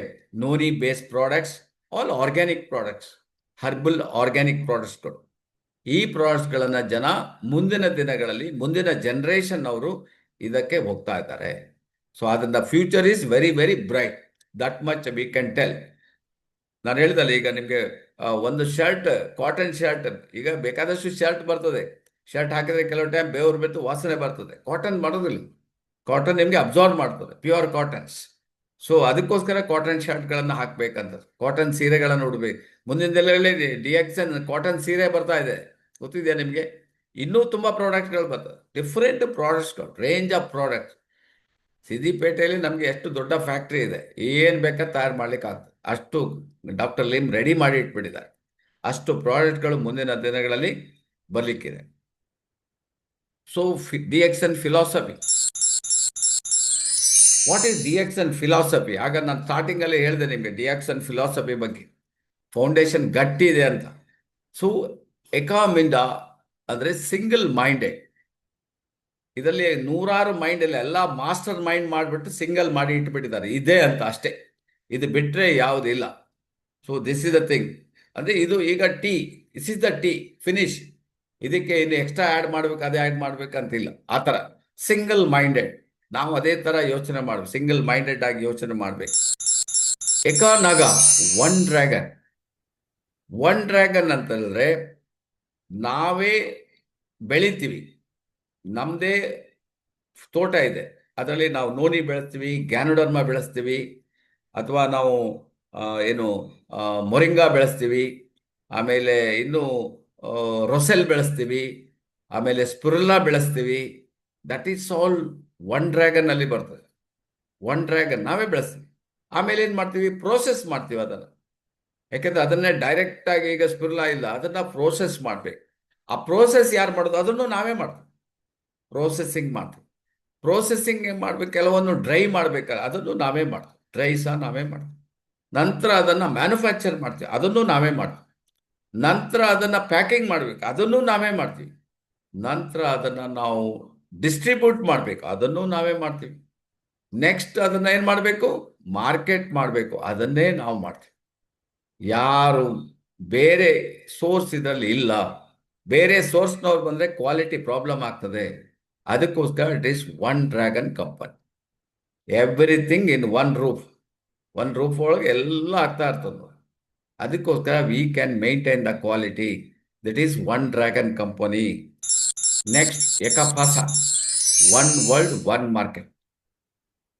noni base products, all organic products, herbal organic ಪ್ರಾಡಕ್ಟ್ಸ್ಗಳು. ಈ ಪ್ರಾಡಕ್ಟ್ಸ್ಗಳನ್ನು ಜನ ಮುಂದಿನ ದಿನಗಳಲ್ಲಿ, ಮುಂದಿನ ಜನರೇಷನ್ ಅವರು ಇದಕ್ಕೆ ಹೋಗ್ತಾ ಇದ್ದಾರೆ. ಸೊ ಅದರಿಂದ future is very very bright, that much we can tell. ನಾನು ಹೇಳಿದಲ್ಲ, ಈಗ ನಿಮಗೆ ಒಂದು ಶರ್ಟ್, ಕಾಟನ್ ಶರ್ಟ್, ಈಗ ಬೇಕಾದಷ್ಟು ಶರ್ಟ್ ಬರ್ತದೆ. ಶರ್ಟ್ ಹಾಕಿದ್ರೆ ಕೆಲವು ಟೈಮ್ ಬೇವ್ರು ಬಿಟ್ಟು ವಾಸನೆ ಬರ್ತದೆ. ಕಾಟನ್ ಮಾಡೋದಿಲ್ಲ, ಕಾಟನ್ ನಿಮಗೆ ಅಬ್ಸಾರ್ವ್ ಮಾಡ್ತದೆ, ಪ್ಯೂರ್ ಕಾಟನ್ಸ್. ಸೊ ಅದಕ್ಕೋಸ್ಕರ ಕಾಟನ್ ಶರ್ಟ್ಗಳನ್ನು ಹಾಕ್ಬೇಕಂತ, ಕಾಟನ್ ಸೀರೆಗಳನ್ನು ಉಡ್ಬೇಕು. ಮುಂದಿನ ದಿನಗಳಲ್ಲಿ DXN ಕಾಟನ್ ಸೀರೆ ಬರ್ತಾ ಇದೆ, ಗೊತ್ತಿದೆಯಾ ನಿಮಗೆ? ಇನ್ನೂ ತುಂಬ ಪ್ರಾಡಕ್ಟ್ಗಳು ಬರ್ತದೆ, ಡಿಫ್ರೆಂಟ್ ಪ್ರಾಡಕ್ಟ್ಸ್ಗಳು, ರೇಂಜ್ ಆಫ್ ಪ್ರಾಡಕ್ಟ್ಸ್. ಸಿದ್ದಿಪೇಟೆಯಲ್ಲಿ ನಮಗೆ ಎಷ್ಟು ದೊಡ್ಡ ಫ್ಯಾಕ್ಟ್ರಿ ಇದೆ, ಏನು ಬೇಕಾದ್ರೆ ತಯಾರು ಮಾಡ್ಲಿಕ್ಕೆ ಆಗ್ತದೆ. ಅಷ್ಟು ಡಾಕ್ಟರ್ ಲಿಮ್ ರೆಡಿ ಮಾಡಿ ಇಟ್ಬಿಟ್ಟಿದ್ದಾರೆ. ಅಷ್ಟು ಪ್ರಾಡಕ್ಟ್ಗಳು ಮುಂದಿನ ದಿನಗಳಲ್ಲಿ ಬರಲಿಕ್ಕಿದೆ. So DXN philosophy, what is DXN philosophy? ಆಗ ನಾನು ಸ್ಟಾರ್ಟಿಂಗ್ ಅಲ್ಲಿ ಹೇಳಿದೆ ನಿಮಗೆ DXN ಫಿಲಾಸಫಿ ಬಗ್ಗೆ. ಫೌಂಡೇಶನ್ ಗಟ್ಟಿ ಇದೆ ಅಂತ. ಸೊ ಎಕಾಮಿಂದ ಅಂದ್ರೆ ಸಿಂಗಲ್ ಮೈಂಡೆಡ್. ಇದರಲ್ಲಿ 100 ಮೈಂಡ್ ಇಲ್ಲ, ಎಲ್ಲ ಮಾಸ್ಟರ್ ಮೈಂಡ್ ಮಾಡಿಬಿಟ್ಟು ಸಿಂಗಲ್ ಮಾಡಿ ಇಟ್ಬಿಟ್ಟಿದ್ದಾರೆ. ಇದೆ ಅಂತ ಅಷ್ಟೇ, ಇದು ಬಿಟ್ಟರೆ ಯಾವುದಿಲ್ಲ. So this is the thing. ಅಂದರೆ ಇದು ಈಗ ದಿಸ್ ಇಸ್ ದ ಫಿನಿಶ್. ಇದಕ್ಕೆ ಇನ್ನು ಎಕ್ಸ್ಟ್ರಾ ಆ್ಯಡ್ ಮಾಡ್ಬೇಕು, ಅದೇ ಆ್ಯಡ್ ಮಾಡ್ಬೇಕಂತಿಲ್ಲ. ಆ ಥರ ಸಿಂಗಲ್ ಮೈಂಡೆಡ್. ನಾವು ಅದೇ ಥರ ಯೋಚನೆ ಮಾಡ್ಬೇಕು, ಸಿಂಗಲ್ ಮೈಂಡೆಡ್ ಆಗಿ ಯೋಚನೆ ಮಾಡಬೇಕು. ಎಕಾನಾಗ, ಒನ್ ಡ್ರ್ಯಾಗನ್ ಅಂತ ಹೇಳಿದ್ರೆ, ನಾವೇ ಬೆಳಿತೀವಿ, ನಮ್ಮದೇ ತೋಟ ಇದೆ, ಅದರಲ್ಲಿ ನಾವು ನೋನಿ ಬೆಳೆಸ್ತೀವಿ, ಗ್ಯಾನೋಡರ್ಮಾ ಬೆಳೆಸ್ತೀವಿ, ಅಥವಾ ನಾವು ಮೊರಿಂಗಾ ಬೆಳೆಸ್ತೀವಿ, ಆಮೇಲೆ ಇನ್ನು ರೊಸೆಲ್ ಬೆಳೆಸ್ತೀವಿ, ಆಮೇಲೆ ಸ್ಪಿರುಲ್ಲಾ ಬೆಳೆಸ್ತೀವಿ. That is all one dragon ಅಲ್ಲಿ ಬರ್ತದೆ. ಒನ್ ಡ್ರ್ಯಾಗನ್ ನಾವೇ ಬೆಳೆಸ್ತೀವಿ. ಆಮೇಲೆ ಏನು ಮಾಡ್ತೀವಿ? ಪ್ರೋಸೆಸ್ ಮಾಡ್ತೀವಿ ಅದನ್ನು. ಯಾಕೆಂದ್ರೆ ಅದನ್ನೇ ಡೈರೆಕ್ಟ್ ಆಗಿ, ಈಗ ಸ್ಪಿರುಲ್ಲಾ ಇಲ್ಲ, ಅದನ್ನ ಪ್ರೋಸೆಸ್ ಮಾಡ್ಬೇಕು. ಆ ಪ್ರೋಸೆಸ್ ಯಾರು ಮಾಡೋದು? ಅದನ್ನು ನಾವೇ ಮಾಡ್ತೀವಿ. ಪ್ರೋಸೆಸಿಂಗ್ ಮಾಡ್ತೀವಿ. ಪ್ರೋಸೆಸಿಂಗ್ ಮಾಡ್ಬೇಕು, ಕೆಲವೊಂದು ಡ್ರೈ ಮಾಡ್ಬೇಕಲ್ಲ, ಅದನ್ನು ನಾವೇ ಮಾಡ್ತೀವಿ. ಡ್ರೈ ಸಹ ನಾವೇ ಮಾಡ್ತೀವಿ. ನಂತರ ಅದನ್ನು ಮ್ಯಾನುಫ್ಯಾಕ್ಚರ್ ಮಾಡ್ತೀವಿ, ಅದನ್ನು ನಾವೇ ಮಾಡ್ತೀವಿ. ನಂತರ ಅದನ್ನು ಪ್ಯಾಕಿಂಗ್ ಮಾಡಬೇಕು, ಅದನ್ನು ನಾವೇ ಮಾಡ್ತೀವಿ. ನಂತರ ಅದನ್ನು ನಾವು ಡಿಸ್ಟ್ರಿಬ್ಯೂಟ್ ಮಾಡಬೇಕು, ಅದನ್ನು ನಾವೇ ಮಾಡ್ತೀವಿ. ನೆಕ್ಸ್ಟ್ ಅದನ್ನು ಏನು ಮಾಡಬೇಕು? ಮಾರ್ಕೆಟ್ ಮಾಡಬೇಕು, ಅದನ್ನೇ ನಾವು ಮಾಡ್ತೀವಿ. ಯಾರು ಬೇರೆ ಸೋರ್ಸ್ ಇದರಲ್ಲಿ ಇಲ್ಲ. ಬೇರೆ ಸೋರ್ಸ್ನವ್ರು ಬಂದರೆ ಕ್ವಾಲಿಟಿ ಪ್ರಾಬ್ಲಮ್ ಆಗ್ತದೆ. ಅದಕ್ಕೋಸ್ಕರ it is one dragon company. Everything in one roof ಒಳಗೆ ಎಲ್ಲ ಆಗ್ತಾ ಇರ್ತದೆ. ಅದಕ್ಕೋಸ್ಕರ we can maintain the quality. That is one dragon company. Next ಎಕಫಾಸ, ಒನ್ ವರ್ಲ್ಡ್ ಒನ್ ಮಾರ್ಕೆಟ್.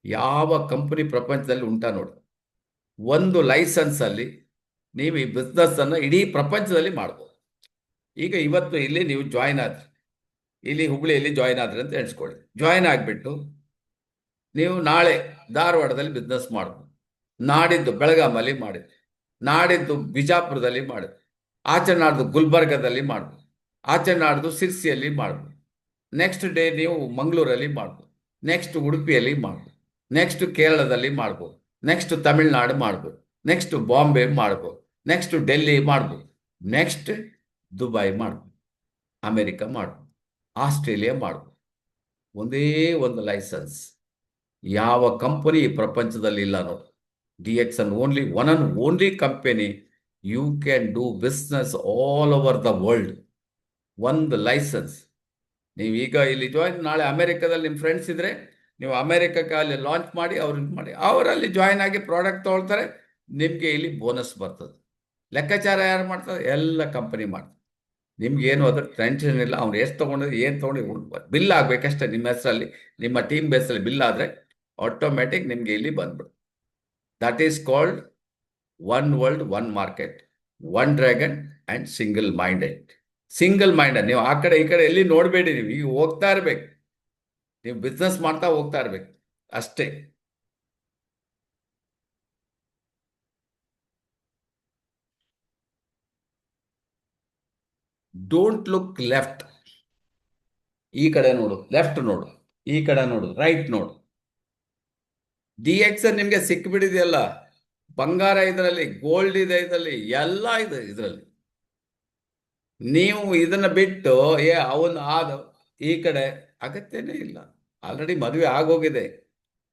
ಯಾವ ಕಂಪನಿ ಪ್ರಪಂಚದಲ್ಲಿ ಉಂಟಾ ನೋಡಿ, ಒಂದು ಲೈಸೆನ್ಸ್ ಅಲ್ಲಿ ನೀವು ಈ ಬಿಸ್ನೆಸ್ಸನ್ನು ಇಡೀ ಪ್ರಪಂಚದಲ್ಲಿ ಮಾಡ್ಬೋದು. ಈಗ ಇವತ್ತು ಇಲ್ಲಿ ನೀವು ಜಾಯ್ನ್ ಆದ್ರಿ, ಇಲ್ಲಿ ಹುಬ್ಳಿಯಲ್ಲಿ ಜಾಯ್ನ್ ಆದ್ರಿ ಅಂತ ಎಣಿಸ್ಕೊಳ್ಳಿ. ಜಾಯ್ನ್ ಆಗಿಬಿಟ್ಟು ನೀವು ನಾಳೆ ಧಾರವಾಡದಲ್ಲಿ ಬಿಸ್ನೆಸ್ ಮಾಡ್ಬೋದು, ನಾಡಿದ್ದು ಬೆಳಗಾಮಲ್ಲಿ ಮಾಡಿದ್ರಿ, ನಾಡಿದ್ದು ಬಿಜಾಪುರದಲ್ಲಿ ಮಾಡಿದ್ರಿ, ಆಚೆ ನಾಡ್ದು ಗುಲ್ಬರ್ಗದಲ್ಲಿ ಮಾಡ್ಬೋದು, ಆಚೆ ನಾಡ್ದು ಸಿರ್ಸಿಯಲ್ಲಿ ಮಾಡ್ಬೋದು, ನೆಕ್ಸ್ಟ್ ಡೇ ನೀವು ಮಂಗಳೂರಲ್ಲಿ ಮಾಡ್ಬೋದು, ನೆಕ್ಸ್ಟ್ ಉಡುಪಿಯಲ್ಲಿ ಮಾಡ್ಬೋದು, ನೆಕ್ಸ್ಟ್ ಕೇರಳದಲ್ಲಿ ಮಾಡ್ಬೋದು, ನೆಕ್ಸ್ಟ್ ತಮಿಳ್ನಾಡು ಮಾಡ್ಬೋದು, ನೆಕ್ಸ್ಟ್ ಬಾಂಬೆ ಮಾಡ್ಬೋದು, ನೆಕ್ಸ್ಟ್ ಡೆಲ್ಲಿ ಮಾಡ್ಬೋದು, ನೆಕ್ಸ್ಟ್ ದುಬೈ ಮಾಡ್ಬೋದು, ಅಮೆರಿಕ ಮಾಡ್ಬೋದು, ಆಸ್ಟ್ರೇಲಿಯಾ ಮಾಡ್ಬೋದು. ಒಂದೇ ಒಂದು ಲೈಸೆನ್ಸ್ ಯಾವ ಕಂಪನಿ ಈ ಪ್ರಪಂಚದಲ್ಲಿ ಇಲ್ಲ ನೋಡಿ. DXN only one and only company you can do business all over the world. ಒಂದು ಲೈಸೆನ್ಸ್. ನೀವು ಈಗ ಇಲ್ಲಿ ಜಾಯಿನ್, ನಾಳೆ ಅಮೆರಿಕದಲ್ಲಿ ನಿಮ್ಮ ಫ್ರೆಂಡ್ಸ್ ಇದ್ರೆ ನೀವು ಅಮೆರಿಕಕ್ಕೆ ಅಲ್ಲಿ ಲಾಂಚ್ ಮಾಡಿ ಅವ್ರಿಗೆ ಮಾಡಿ, ಅವರಲ್ಲಿ ಜಾಯಿನ್ ಆಗಿ ಪ್ರಾಡಕ್ಟ್ ತೊಗೊಳ್ತಾರೆ, ನಿಮಗೆ ಇಲ್ಲಿ ಬೋನಸ್ ಬರ್ತದೆ. ಲೆಕ್ಕಾಚಾರ ಯಾರು ಮಾಡ್ತಾರೆ? ಎಲ್ಲ ಕಂಪನಿ ಮಾಡ್ತಾರೆ. ನಿಮ್ಗೆ ಏನು ಅದ್ರ ಟೆನ್ಷನ್ ಇಲ್ಲ. ಅವ್ನು ಎಷ್ಟು ತೊಗೊಂಡಿದ್ರೆ ಏನು ತೊಗೊಂಡು ಬಿಲ್ ಆಗಬೇಕಷ್ಟೇ. ನಿಮ್ಮ ಹೆಸರಲ್ಲಿ, ನಿಮ್ಮ ಟೀಮ್ ಬೇಸಲ್ಲಿ ಬಿಲ್ ಆದರೆ ಆಟೋಮ್ಯಾಟಿಕ್ ನಿಮಗೆ ಇಲ್ಲಿ ಬಂದ್ಬಿಡು. That is called one world, one market, one dragon and single minded. Single minded. ನೀವು ಆ ಕಡೆ ಈ ಕಡೆ ಎಲ್ಲಿ ನೋಡಬೇಡಿ. ನೀವು ಈಗ ಹೋಗ್ತಾ ಇರ್ಬೇಕು, ನೀವು ಬಿಸ್ನೆಸ್ ಮಾಡ್ತಾ ಹೋಗ್ತಾ ಇರ್ಬೇಕು ಅಷ್ಟೇ. Don't look left. ಈ ಕಡೆ ನೋಡು, ಲೆಫ್ಟ್ ನೋಡು, ಈ ಕಡೆ ನೋಡು, ರೈಟ್ ನೋಡು. DXN ನಿಮಗೆ ಸಿಕ್ಕಿಬಿಡಿದೆಯಲ್ಲ, ಬಂಗಾರ ಇದರಲ್ಲಿ, ಗೋಲ್ಡ್ ಇದೆ ಇದರಲ್ಲಿ, ಎಲ್ಲ ಇದೆ ಇದರಲ್ಲಿ. ನೀವು ಇದನ್ನ ಬಿಟ್ಟು ಅವನು ಆದ ಈ ಕಡೆ ಅಗತ್ಯನೇ ಇಲ್ಲ. ಆಲ್ರೆಡಿ ಮದುವೆ ಆಗೋಗಿದೆ.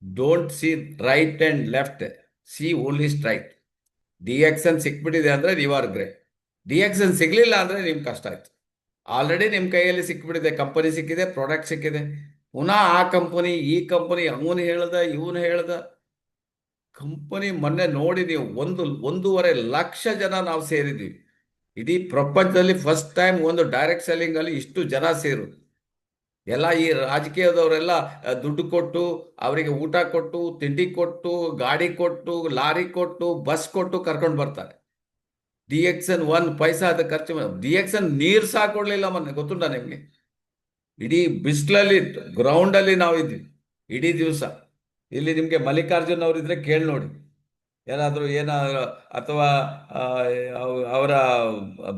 Don't see right and left, C only straight. DXN ಸಿಕ್ಬಿಟ್ಟಿದೆ ಅಂದರೆ ನೀವು ಆರ್ ಗ್ರೇಟ್. DXN ಸಿಗಲಿಲ್ಲ ಅಂದರೆ ನಿಮ್ಗೆ ಕಷ್ಟ ಆಯ್ತು. ಆಲ್ರೆಡಿ ನಿಮ್ಮ ಕೈಯಲ್ಲಿ ಸಿಕ್ಬಿಟ್ಟಿದೆ, ಕಂಪನಿ ಸಿಕ್ಕಿದೆ, ಪ್ರಾಡಕ್ಟ್ ಸಿಕ್ಕಿದೆ. ಪುನಃ ಆ ಕಂಪನಿ, ಈ ಕಂಪನಿ, ಅವನು ಹೇಳ್ದ, ಇವನು ಹೇಳ್ದ. ಕಂಪನಿ ಮೊನ್ನೆ ನೋಡಿ ನೀವು, 1.5 ಲಕ್ಷ ಜನ ನಾವು ಸೇರಿದ್ದೀವಿ. ಇಡೀ ಪ್ರಪಂಚದಲ್ಲಿ ಫಸ್ಟ್ ಟೈಮ್ ಒಂದು ಡೈರೆಕ್ಟ್ ಸೆಲ್ಲಿಂಗ್ ಅಲ್ಲಿ ಇಷ್ಟು ಜನ ಸೇರು. ಎಲ್ಲ ಈ ರಾಜಕೀಯದವರೆಲ್ಲ ದುಡ್ಡು ಕೊಟ್ಟು, ಅವರಿಗೆ ಊಟ ಕೊಟ್ಟು, ತಿಂಡಿ ಕೊಟ್ಟು, ಗಾಡಿ ಕೊಟ್ಟು, ಲಾರಿ ಕೊಟ್ಟು, ಬಸ್ ಕೊಟ್ಟು ಕರ್ಕೊಂಡು ಬರ್ತಾರೆ. DXN 1 ಪೈಸಾ ಅದು ಖರ್ಚು. DXN ನೀರು ಸಹ ಕೊಡ್ಲಿಲ್ಲ ಮೊನ್ನೆ, ಗೊತ್ತುಂಟ ನಿಮಗೆ? ಇಡೀ ಬಿಸಿಲಲ್ಲಿ ಗ್ರೌಂಡಲ್ಲಿ ನಾವು ಇದ್ವಿ ಇಡೀ ದಿವಸ. ಇಲ್ಲಿ ನಿಮಗೆ ಮಲ್ಲಿಕಾರ್ಜುನ್ ಅವರಿದ್ರೆ ಕೇಳಿ ನೋಡಿ, ಏನಾದರೂ ಅಥವಾ ಅವರ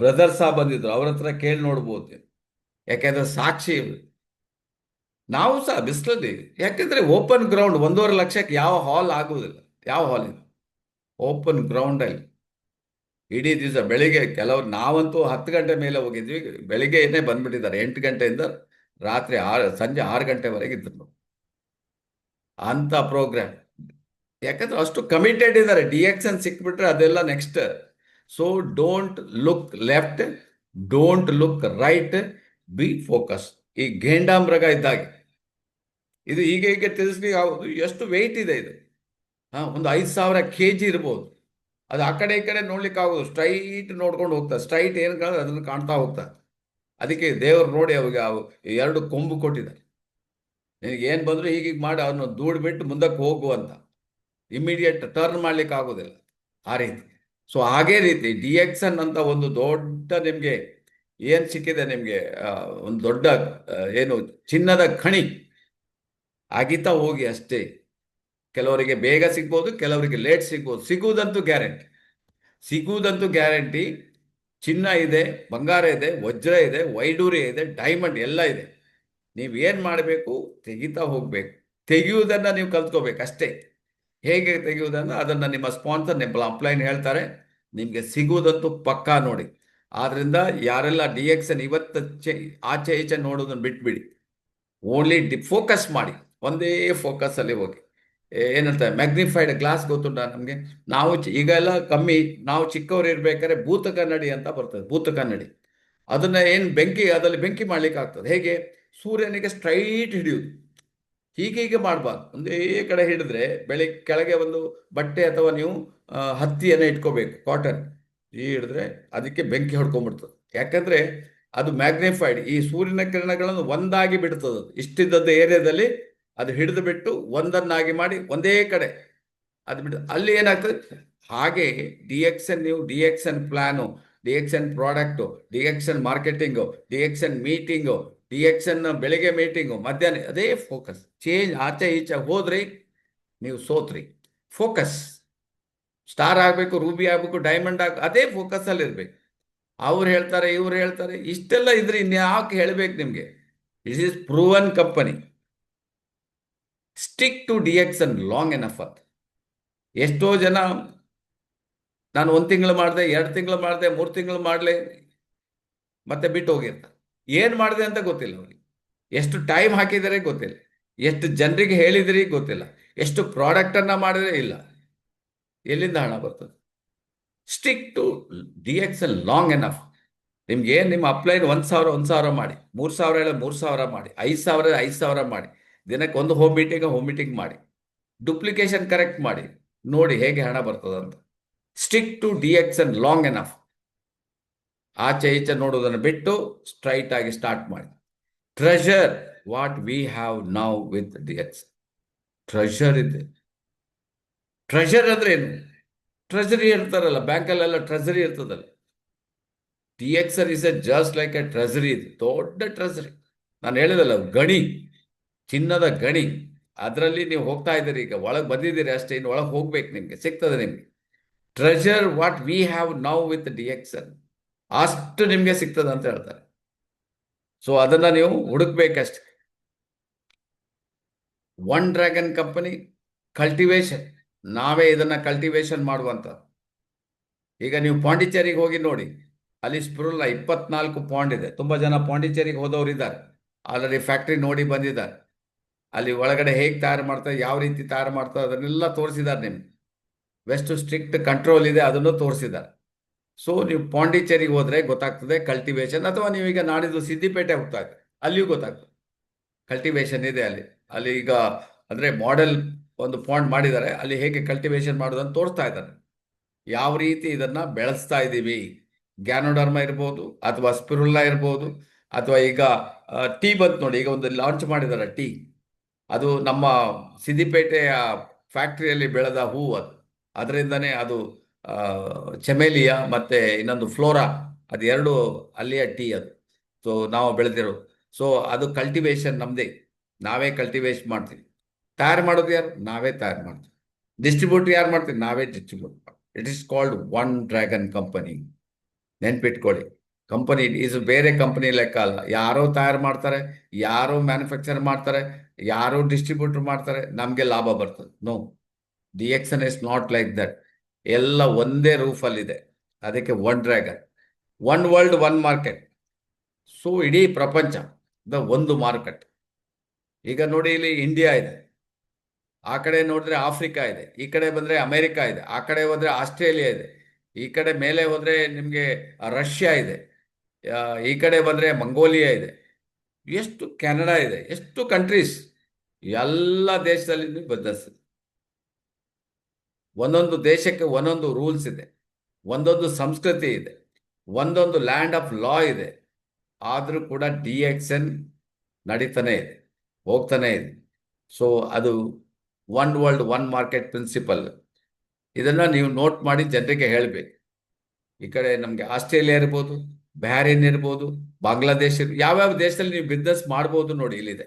ಬ್ರದರ್ ಸಹ ಬಂದಿದ್ರು, ಅವ್ರ ಹತ್ರ ಕೇಳಿ ನೋಡ್ಬೋದು. ಯಾಕೆಂದ್ರೆ ಸಾಕ್ಷಿ ಇವ್ರು. ನಾವು ಸಹ ಬಿಸಿಲಲ್ಲಿ, ಯಾಕೆಂದ್ರೆ ಓಪನ್ ಗ್ರೌಂಡ್, 1.5 ಲಕ್ಷಕ್ಕೆ ಯಾವ ಹಾಲ್ ಆಗುವುದಿಲ್ಲ. ಯಾವ ಹಾಲ್ ಇದೆ? ಓಪನ್ ಗ್ರೌಂಡಲ್ಲಿ ಇಡೀ ದಿವಸ. ಬೆಳಿಗ್ಗೆ ಕೆಲವರು, ನಾವಂತೂ 10 ಗಂಟೆ ಮೇಲೆ ಹೋಗಿದ್ವಿ, ಬೆಳಿಗ್ಗೆ ಏನೇ ಬಂದ್ಬಿಟ್ಟಿದ್ದಾರೆ. 8 ಗಂಟೆಯಿಂದ ರಾತ್ರಿ ಸಂಜೆ 6 ಗಂಟೆವರೆಗೆ ಇದ್ರು ಅಂತ ಪ್ರೋಗ್ರಾಮ್. ಯಾಕಂದ್ರೆ ಅಷ್ಟು ಕಮಿಟೆಡ್ ಇದ್ದಾರೆ. DXN ಸಿಕ್ಬಿಟ್ರೆ ಅದೆಲ್ಲ next. So don't look left, don't look right, B focus. ಈ ಘೇಂಡಾಮೃಗ ಇದ್ದಾಗೆ ಇದು ಈಗ ತಿಳಿಸ್ಲಿ. ಎಷ್ಟು ವೆಯ್ಟ್ ಇದೆ ಇದು? ಒಂದು 5,000 kg ಇರ್ಬೋದು. ಅದು ಆ ಕಡೆ ಈ ಕಡೆ ನೋಡ್ಲಿಕ್ಕೆ ಆಗೋದು. ಸ್ಟ್ರೈಟ್ ನೋಡ್ಕೊಂಡು ಹೋಗ್ತಾರೆ. ಸ್ಟ್ರೈಟ್ ಏನು ಕಾಣೋದು ಅದನ್ನು ಕಾಣ್ತಾ ಹೋಗ್ತಾರೆ. ಅದಕ್ಕೆ ದೇವರು ನೋಡಿ ಅವಾಗ 2 ಕೊಂಬು ಕೊಟ್ಟಿದ್ದಾರೆ. ನಿನಗೆ ಏನು ಬಂದರೂ ಹೀಗೀಗೆ ಮಾಡಿ ಅವನು ದೂಡ್ ಬಿಟ್ಟು ಮುಂದಕ್ಕೆ ಹೋಗು ಅಂತ. ಇಮಿಡಿಯೇಟ್ ಟರ್ನ್ ಮಾಡ್ಲಿಕ್ಕೆ ಆಗೋದಿಲ್ಲ ಆ ರೀತಿ. ಸೊ ಹಾಗೇ ರೀತಿ DXN ಅಂತ ಒಂದು ದೊಡ್ಡ ನಿಮಗೆ ಏನು ಸಿಕ್ಕಿದೆ, ನಿಮಗೆ ಒಂದು ದೊಡ್ಡ ಏನು ಚಿನ್ನದ ಖಣಿ. ಅಗಿತಾ ಹೋಗಿ ಅಷ್ಟೇ. ಕೆಲವರಿಗೆ ಬೇಗ ಸಿಗ್ಬೋದು, ಕೆಲವರಿಗೆ ಲೇಟ್ ಸಿಗ್ಬೋದು. ಸಿಗುವುದಂತೂ ಗ್ಯಾರಂಟಿ, ಸಿಗುವುದಂತೂ ಗ್ಯಾರಂಟಿ. ಚಿನ್ನ ಇದೆ, ಬಂಗಾರ ಇದೆ, ವಜ್ರ ಇದೆ, ವೈಡೂರ್ಯ ಇದೆ, ಡೈಮಂಡ್ ಎಲ್ಲ ಇದೆ. ನೀವು ಏನು ಮಾಡಬೇಕು? ತೆಗಿತಾ ಹೋಗ್ಬೇಕು. ತೆಗೆಯುವುದನ್ನು ನೀವು ಕಲ್ತ್ಕೋಬೇಕು ಅಷ್ಟೇ. ಹೇಗೆ ತೆಗೆಯುವುದನ್ನು ಅದನ್ನು ನಿಮ್ಮ ಸ್ಪಾನ್ಸರ್, ನಿಮ್ಮ ಅಪ್ಲೈನ್ ಹೇಳ್ತಾರೆ. ನಿಮಗೆ ಸಿಗುವುದಂತೂ ಪಕ್ಕಾ ನೋಡಿ. ಆದ್ರಿಂದ ಯಾರೆಲ್ಲ DXN ಇವತ್ತು ಆಚೆ ಈಚೆ ನೋಡೋದನ್ನು ಬಿಟ್ಬಿಡಿ. ಓನ್ಲಿ ಫೋಕಸ್ ಮಾಡಿ, ಒಂದೇ ಫೋಕಸಲ್ಲಿ ಹೋಗಿ. ಏನಂತಾರೆ, ಮ್ಯಾಗ್ನಿಫೈಡ್ ಗ್ಲಾಸ್ ಗೊತ್ತುಂಟ ನಮಗೆ? ನಾವು ಈಗೆಲ್ಲ ಕಮ್ಮಿ, ನಾವು ಚಿಕ್ಕವರು ಇರ್ಬೇಕಾದ್ರೆ ಭೂತ ಕನ್ನಡಿ ಅಂತ ಬರ್ತದೆ. ಭೂತ ಕನ್ನಡಿ ಅದನ್ನ ಏನು ಅದರಲ್ಲಿ ಬೆಂಕಿ ಮಾಡ್ಲಿಕ್ಕೆ ಆಗ್ತದೆ. ಹೇಗೆ? ಸೂರ್ಯನಿಗೆ ಸ್ಟ್ರೈಟ್ ಹಿಡಿಯುವುದು. ಹೀಗೆ ಮಾಡಬಾರ್ದು. ಒಂದೇ ಕಡೆ ಹಿಡಿದ್ರೆ ಕೆಳಗೆ ಒಂದು ಬಟ್ಟೆ ಅಥವಾ ನೀವು ಹತ್ತಿಯನ್ನು ಇಟ್ಕೋಬೇಕು, ಕಾಟನ್. ಹಿಡಿದ್ರೆ ಅದಕ್ಕೆ ಬೆಂಕಿ ಹೊಡ್ಕೊಂಡ್ಬಿಡ್ತದೆ. ಯಾಕಂದ್ರೆ ಅದು ಮ್ಯಾಗ್ನಿಫೈಡ್. ಈ ಸೂರ್ಯನ ಕಿರಣಗಳನ್ನು ಒಂದಾಗಿ ಬಿಡ್ತದೆ. ಇಷ್ಟಿದ್ದದ ಏರಿಯಾದಲ್ಲಿ ಅದು ಹಿಡಿದು ಬಿಟ್ಟು ಒಂದನ್ನಾಗಿ ಮಾಡಿ ಒಂದೇ ಕಡೆ ಅದು ಬಿಟ್ಟು ಅಲ್ಲಿ ಏನಾಗ್ತದೆ, ಹಾಗೆ ಡಿ ಎಕ್ಸ್ ಎನ್ ನೀವು D X N plan, D X N product, D X N marketing, D X N meeting, D X N ಬೆಳಿಗ್ಗೆ ಮೀಟಿಂಗು, ಮಧ್ಯಾಹ್ನ ಅದೇ ಫೋಕಸ್. ಚೇಂಜ್ ಆಚೆ ಈಚೆ ಹೋದ್ರಿ ನೀವು ಸೋತ್ರಿ. ಫೋಕಸ್ ಸ್ಟಾರ್ ಆಗಬೇಕು, ರೂಬಿ ಆಗಬೇಕು, ಡೈಮಂಡ್ ಆಗ, ಅದೇ ಫೋಕಸಲ್ಲಿ ಇರಬೇಕು. ಅವ್ರು ಹೇಳ್ತಾರೆ, ಇವ್ರು ಹೇಳ್ತಾರೆ, ಇಷ್ಟೆಲ್ಲ ಇದ್ರೆ ಇನ್ಯಾಕೆ ಹೇಳ್ಬೇಕು ನಿಮಗೆ? It is proven company. Stick to D X N long enough ಅಂತ. ಎಷ್ಟೋ ಜನ ನಾನು 1 ತಿಂಗಳು ಮಾಡಿದೆ, 2 ತಿಂಗಳು ಮಾಡಿದೆ, 3 ತಿಂಗಳು ಮಾಡಲೆ ಮತ್ತೆ ಬಿಟ್ಟು ಹೋಗಿರ್ತಾರೆ. ಏನು ಮಾಡಿದೆ ಅಂತ ಗೊತ್ತಿಲ್ಲ ಅವ್ರಿಗೆ. ಎಷ್ಟು ಟೈಮ್ ಹಾಕಿದರೆ ಗೊತ್ತಿಲ್ಲ, ಎಷ್ಟು ಜನರಿಗೆ ಹೇಳಿದ್ರಿ ಗೊತ್ತಿಲ್ಲ, ಎಷ್ಟು ಪ್ರಾಡಕ್ಟನ್ನು ಮಾಡಿದ್ರೆ ಇಲ್ಲ. ಎಲ್ಲಿಂದ ಹಣ ಬರ್ತದೆ? Stick to D X L long enough. ನಿಮ್ಗೆ ಏನು ನಿಮ್ಮ ಅಪ್ಲೈನ್ 1,000 ಮಾಡಿ, 3,000 ಹೇಳಿ 3,000 ಮಾಡಿ, 5,000 5,000 ಮಾಡಿ, ದಿನಕ್ಕೆ ಒಂದು ಹೋಮ್ ಮೀಟಿಂಗ್ ಮಾಡಿ, ಡುಪ್ಲಿಕೇಶನ್ ಕರೆಕ್ಟ್ ಮಾಡಿ, ನೋಡಿ ಹೇಗೆ ಹಣ ಬರ್ತದಂತ. Stick to D X N long enough. ಆಚೆ ಈಚೆ ನೋಡೋದನ್ನು ಬಿಟ್ಟು ಸ್ಟ್ರೈಟ್ ಆಗಿ ಸ್ಟಾರ್ಟ್ ಮಾಡಿ. Treasure what we have now with D X. Treasure ಇದೆ. ಟ್ರೆಷರ್ ಅಂದ್ರೆ ಏನು? ಟ್ರೆಜರಿ ಇರ್ತಾರಲ್ಲ, ಬ್ಯಾಂಕಲ್ಲೆಲ್ಲ ಟ್ರೆಜರಿ ಇರ್ತದಲ್ಲ. T X is a just like a treasury. ಇದು ದೊಡ್ಡ ಟ್ರೆಜರಿ. ನಾನು ಹೇಳಿದಲ್ಲ, ಗಣಿ, ಚಿನ್ನದ ಗಣಿ. ಅದರಲ್ಲಿ ನೀವು ಹೋಗ್ತಾ ಇದ್ದೀರಿ, ಈಗ ಒಳಗೆ ಬಂದಿದ್ದೀರಿ ಅಷ್ಟೇ, ಇನ್ನು ಒಳಗೆ ಹೋಗ್ಬೇಕು, ನಿಮಗೆ ಸಿಗ್ತದೆ. ನಿಮಗೆ treasure what we have now with D X L, ಅಷ್ಟು ನಿಮಗೆ ಸಿಗ್ತದೆ ಅಂತ ಹೇಳ್ತಾರೆ. ಸೊ ಅದನ್ನ ನೀವು ಹುಡುಕ್ಬೇಕಷ್ಟೆ. ಒನ್ ಡ್ರ್ಯಾಗನ್ ಕಂಪನಿ ಕಲ್ಟಿವೇಶನ್, ನಾವೇ ಇದನ್ನ ಕಲ್ಟಿವೇಶನ್ ಮಾಡುವಂತ. ಈಗ ನೀವು ಪಾಂಡಿಚೇರಿಗೆ ಹೋಗಿ ನೋಡಿ, ಅಲ್ಲಿ ಸ್ಪಿರುಲಿನಾ 24 ಪಾಂಡ್ ಇದೆ. ತುಂಬಾ ಜನ ಪಾಂಡಿಚೇರಿಗೆ ಹೋದವರು ಇದ್ದಾರೆ, ಆಲ್ರೆಡಿ ಫ್ಯಾಕ್ಟ್ರಿ ನೋಡಿ ಬಂದಿದ್ದಾರೆ. ಅಲ್ಲಿ ಒಳಗಡೆ ಹೇಗೆ ತಯಾರು ಮಾಡ್ತಾರೆ, ಯಾವ ರೀತಿ ತಯಾರು ಮಾಡ್ತಾರೆ, ಅದನ್ನೆಲ್ಲ ತೋರಿಸಿದ್ದಾರೆ ನಿಮ್ಗೆ. ಎಷ್ಟು ಸ್ಟ್ರಿಕ್ಟ್ ಕಂಟ್ರೋಲ್ ಇದೆ ಅದನ್ನು ತೋರಿಸಿದ್ದಾರೆ. ಸೊ ನೀವು ಪಾಂಡಿಚೇರಿಗೆ ಹೋದ್ರೆ ಗೊತ್ತಾಗ್ತದೆ ಕಲ್ಟಿವೇಶನ್. ಅಥವಾ ನೀವೀಗ ನಾಡಿದ್ದು ಸಿದ್ದಿಪೇಟೆ ಹೋಗ್ತಾ ಇದ್ರೆ ಅಲ್ಲಿಯೂ ಗೊತ್ತಾಗ್ತದೆ ಕಲ್ಟಿವೇಶನ್ ಇದೆ ಅಲ್ಲಿ. ಅಲ್ಲಿ ಈಗ ಅಂದ್ರೆ ಮಾಡೆಲ್ ಒಂದು ಪಾಂಡ್ ಮಾಡಿದ್ದಾರೆ, ಅಲ್ಲಿ ಹೇಗೆ ಕಲ್ಟಿವೇಶನ್ ಮಾಡೋದನ್ನು ತೋರಿಸ್ತಾ ಇದ್ದಾರೆ. ಯಾವ ರೀತಿ ಇದನ್ನ ಬೆಳೆಸ್ತಾ ಇದ್ದೀವಿ. ಗ್ಯಾನೋಡರ್ಮ ಇರ್ಬೋದು, ಅಥವಾ ಸ್ಪಿರುಲಿನಾ ಇರ್ಬೋದು, ಅಥವಾ ಈಗ ಟೀ ಬಂತು ನೋಡಿ, ಈಗ ಒಂದು ಲಾಂಚ್ ಮಾಡಿದ್ದಾರೆ ಟೀ. ಅದು ನಮ್ಮ ಸಿದ್ದಿಪೇಟೆಯ ಫ್ಯಾಕ್ಟ್ರಿಯಲ್ಲಿ ಬೆಳೆದ ಹೂವು. ಅದರಿಂದನೇ ಅದು ಚೆಮೇಲಿಯಾ ಮತ್ತೆ ಇನ್ನೊಂದು ಫ್ಲೋರಾ, ಅದು ಎರಡು ಅಲ್ಲಿಯ ಟೀ ಅದು. ಸೊ ನಾವು ಬೆಳೆದಿರೋದು. ಸೊ ಅದು ಕಲ್ಟಿವೇಶನ್ ನಮ್ಮದೇ, ನಾವೇ ಕಲ್ಟಿವೇಶನ್ ಮಾಡ್ತೀವಿ. ತಯಾರು ಮಾಡೋದು ಯಾರು? ನಾವೇ ತಯಾರು ಮಾಡ್ತೀವಿ. ಡಿಸ್ಟ್ರಿಬ್ಯೂಟ್ ಯಾರು ಮಾಡ್ತೀವಿ? ನಾವೇ ಡಿಸ್ಟ್ರಿಬ್ಯೂಟ್ ಮಾಡ್ತೀವಿ. It is called one dragon company. ನೆನ್ಪಿಟ್ಕೊಳ್ಳಿ, ಕಂಪನಿ ಇದು ಬೇರೆ ಕಂಪನಿ ಲೆಕ್ಕ ಅಲ್ಲ. ಯಾರೋ ತಯಾರು ಮಾಡ್ತಾರೆ, ಯಾರೋ ಮ್ಯಾನುಫ್ಯಾಕ್ಚರ್ ಮಾಡ್ತಾರೆ, ಯಾರೋ ಡಿಸ್ಟ್ರಿಬ್ಯೂಟರ್ ಮಾಡ್ತಾರೆ, ನಮಗೆ ಲಾಭ ಬರ್ತದೆ. No, D X N is not like that. ಎಲ್ಲ ಒಂದೇ ರೂಫಲ್ಲಿದೆ. ಅದಕ್ಕೆ one dragon, one world, one market. So ಇಡೀ ಪ್ರಪಂಚ ಒಂದು ಮಾರ್ಕೆಟ್. ಈಗ ನೋಡಿ, ಇಲ್ಲಿ ಇಂಡಿಯಾ ಇದೆ, ಆ ಕಡೆ ನೋಡಿದ್ರೆ ಆಫ್ರಿಕಾ ಇದೆ, ಈ ಕಡೆ ಬಂದ್ರೆ ಅಮೆರಿಕಾ ಇದೆ, ಆ ಕಡೆ ಹೋದ್ರೆ ಆಸ್ಟ್ರೇಲಿಯಾ ಇದೆ, ಈ ಕಡೆ ಮೇಲೆ ಹೋದ್ರೆ ನಿಮಗೆ ರಷ್ಯಾ ಇದೆ, ಈ ಕಡೆ ಬಂದ್ರೆ ಮಂಗೋಲಿಯಾ ಇದೆ, ಎಷ್ಟು ಕೆನಡಾ ಇದೆ, ಎಷ್ಟು ಕಂಟ್ರೀಸ್. ಎಲ್ಲ ದೇಶದಲ್ಲಿ ಬದಲಿಸಿದೆ. ಒಂದೊಂದು ದೇಶಕ್ಕೆ ಒಂದೊಂದು ರೂಲ್ಸ್ ಇದೆ, ಒಂದೊಂದು ಸಂಸ್ಕೃತಿ ಇದೆ, ಒಂದೊಂದು ಲ್ಯಾಂಡ್ ಆಫ್ ಲಾ ಇದೆ. ಆದರೂ ಕೂಡ ಡಿ ಎಕ್ಸ್ ಎನ್ ನಡೀತಾನೆ ಇದೆ, ಹೋಗ್ತಾನೆ ಇದೆ. ಸೊ ಅದು one world one market principle. ಇದನ್ನ ನೀವು ನೋಟ್ ಮಾಡಿ ಜನರಿಗೆ ಹೇಳಬೇಕು. ಈ ಕಡೆ ನಮಗೆ ಆಸ್ಟ್ರೇಲಿಯಾ ಇರ್ಬೋದು, ಬ್ಯಾರಿನ್ ಇರ್ಬೋದು, ಬಾಂಗ್ಲಾದೇಶ, ಯಾವ್ಯಾವ ದೇಶದಲ್ಲಿ ನೀವು ಬಿಸ್ನೆಸ್ ಮಾಡ್ಬೋದು ನೋಡಿ, ಇಲ್ಲಿದೆ.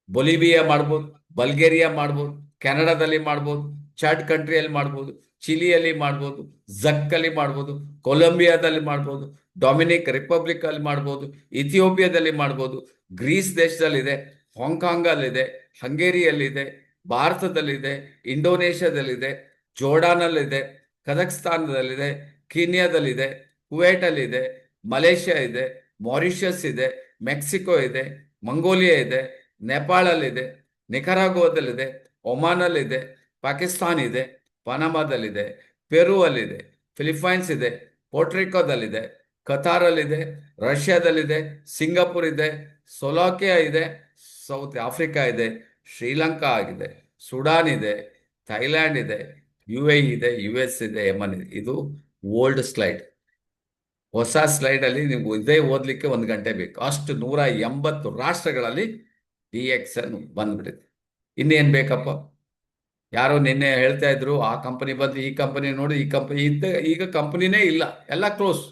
ಬೊಲಿವಿಯಾ ಮಾಡ್ಬೋದು, ಬಲ್ಗೇರಿಯಾ ಮಾಡ್ಬೋದು, ಕೆನಡಾದಲ್ಲಿ ಮಾಡ್ಬೋದು, ಚಾಡ್ ಕಂಟ್ರಿಯಲ್ಲಿ ಮಾಡ್ಬೋದು, ಚಿಲಿಯಲ್ಲಿ ಮಾಡ್ಬೋದು, ಜಕ್ಕಲ್ಲಿ ಮಾಡ್ಬೋದು, ಕೊಲಂಬಿಯಾದಲ್ಲಿ ಮಾಡ್ಬೋದು, ಡೊಮಿನಿಕ್ ರಿಪಬ್ಲಿಕ್ ಅಲ್ಲಿ ಮಾಡ್ಬೋದು, ಇಥಿಯೋಪಿಯಾದಲ್ಲಿ ಮಾಡ್ಬೋದು, ಗ್ರೀಸ್ ದೇಶದಲ್ಲಿದೆ, ಹಾಂಗ್ಕಾಂಗ್ ಅಲ್ಲಿದೆ, ಹಂಗೇರಿಯಲ್ಲಿದೆ, ಭಾರತದಲ್ಲಿದೆ, ಇಂಡೋನೇಷ್ಯಾದಲ್ಲಿದೆ, ಜೋರ್ಡಾನಲ್ಲಿದೆ, ಕಜಕ್ಸ್ತಾನದಲ್ಲಿದೆ, ಕೀನ್ಯಾದಲ್ಲಿದೆ, ಕುವೈಟಲ್ಲಿದೆ, ಮಲೇಷ್ಯಾ ಇದೆ, ಮಾರಿಷಸ್ ಇದೆ, ಮೆಕ್ಸಿಕೋ ಇದೆ, ಮಂಗೋಲಿಯಾ ಇದೆ, ನೇಪಾಳಲ್ಲಿದೆ, ನಿಕರಾಗೋದಲ್ಲಿದೆ, ಒಮಾನಲ್ಲಿದೆ, ಪಾಕಿಸ್ತಾನ್ ಇದೆ, ಪನಾಮಾದಲ್ಲಿದೆ, ಪೆರು ಅಲ್ಲಿದೆ, ಫಿಲಿಪೈನ್ಸ್ ಇದೆ, ಪೋರ್ಟ್ರಿಕೋದಲ್ಲಿದೆ, ಕತಾರಲ್ಲಿದೆ, ರಷ್ಯಾದಲ್ಲಿದೆ, ಸಿಂಗಾಪುರ್ ಇದೆ, ಸೊಲಾಕಿಯಾ ಇದೆ, ಸೌತ್ ಆಫ್ರಿಕಾ ಇದೆ, ಶ್ರೀಲಂಕಾ ಆಗಿದೆ, ಸುಡಾನ್ ಇದೆ, ಥೈಲ್ಯಾಂಡ್ ಇದೆ, ಯು ಎ ಇದೆ, ಯು ಎಸ್ ಇದೆ, ಯಮನ್ ಇದೆ. ಇದು ಓಲ್ಡ್ ಸ್ಲೈಡ್. ಹೊಸ ಸ್ಲೈಡ್ ಅಲ್ಲಿ ನೀವು ಇದೇ ಓದ್ಲಿಕ್ಕೆ 1 ಗಂಟೆ ಬೇಕು. ಅಷ್ಟು 180 ರಾಷ್ಟ್ರಗಳಲ್ಲಿ ಡಿ ಎಕ್ಸ್ ಎನ್ ಬಂದ್ಬಿಟ್ಟಿದೆ. ಇನ್ನೇನ್ ಬೇಕಪ್ಪ? ಯಾರೋ ನಿನ್ನೆ ಹೇಳ್ತಾ ಇದ್ರು ಆ ಕಂಪನಿ ಬಂದು ಈ ಕಂಪನಿ ನೋಡಿ ಈ ಕಂಪನಿ ಈಗ ಕಂಪನಿನೇ ಇಲ್ಲ, ಎಲ್ಲ ಕ್ಲೋಸ್.